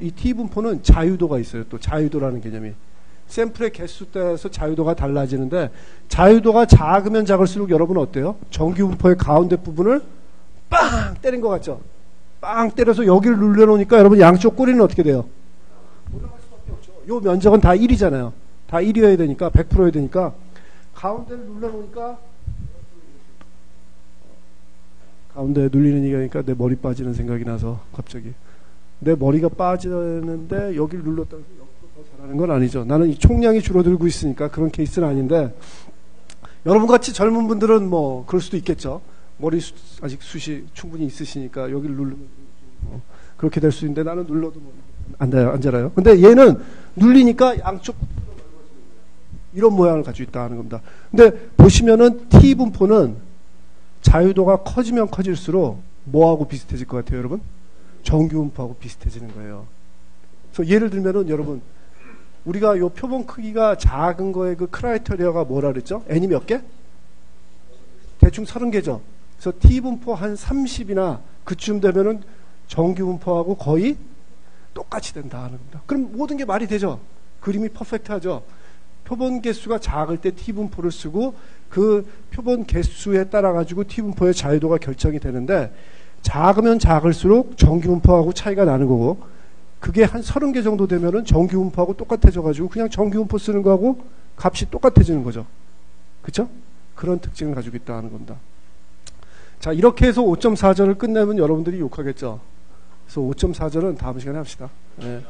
이 T분포는 자유도가 있어요. 또 자유도라는 개념이. 샘플의 개수 따라서 자유도가 달라지는데 자유도가 작으면 작을수록 여러분 어때요? 정규분포의 가운데 부분을 빵 때린 것 같죠? 빵 때려서 여기를 눌러놓으니까 여러분 양쪽 꼬리는 어떻게 돼요? 올라갈 수밖에 없죠. 요 면적은 다 1이잖아요. 다 1이어야 되니까 100%여야 되니까 가운데를 눌러놓으니까 가운데 눌리는 얘기하니까 내 머리 빠지는 생각이 나서 갑자기 내 머리가 빠지는데 여기를 눌렀다고 해서 여기서 더 잘하는 건 아니죠. 나는 이 총량이 줄어들고 있으니까 그런 케이스는 아닌데 여러분같이 젊은 분들은 뭐 그럴 수도 있겠죠. 머리 아직 숱이 충분히 있으시니까 여기를 누르면 그렇게 될 수 있는데 나는 눌러도 안 자라요. 근데 얘는 눌리니까 양쪽 이런 모양을 가지고 있다는 겁니다. 근데 보시면은 T분포는 자유도가 커지면 커질수록 뭐하고 비슷해질 것 같아요, 여러분? 정규분포하고 비슷해지는 거예요. 그래서 예를 들면은 여러분 우리가 요 표본 크기가 작은 거에 그 크라이테리아가 뭐라 그랬죠? n이 몇 개? 대충 30개죠. 그래서 T분포 한 30이나 그쯤 되면은 정규분포하고 거의 똑같이 된다 하는 겁니다. 그럼 모든 게 말이 되죠. 그림이 퍼펙트하죠. 표본 개수가 작을 때 T분포를 쓰고 그 표본 개수에 따라 가지고 T분포의 자유도가 결정이 되는데 작으면 작을수록 정규분포하고 차이가 나는 거고 그게 한 30개 정도 되면은 정규분포하고 똑같아져 가지고 그냥 정규분포 쓰는 거하고 값이 똑같아지는 거죠. 그렇죠? 그런 특징을 가지고 있다는 겁니다. 자, 이렇게 해서 5.4절을 끝내면 여러분들이 욕하겠죠. 그래서 5.4절은 다음 시간에 합시다. 네.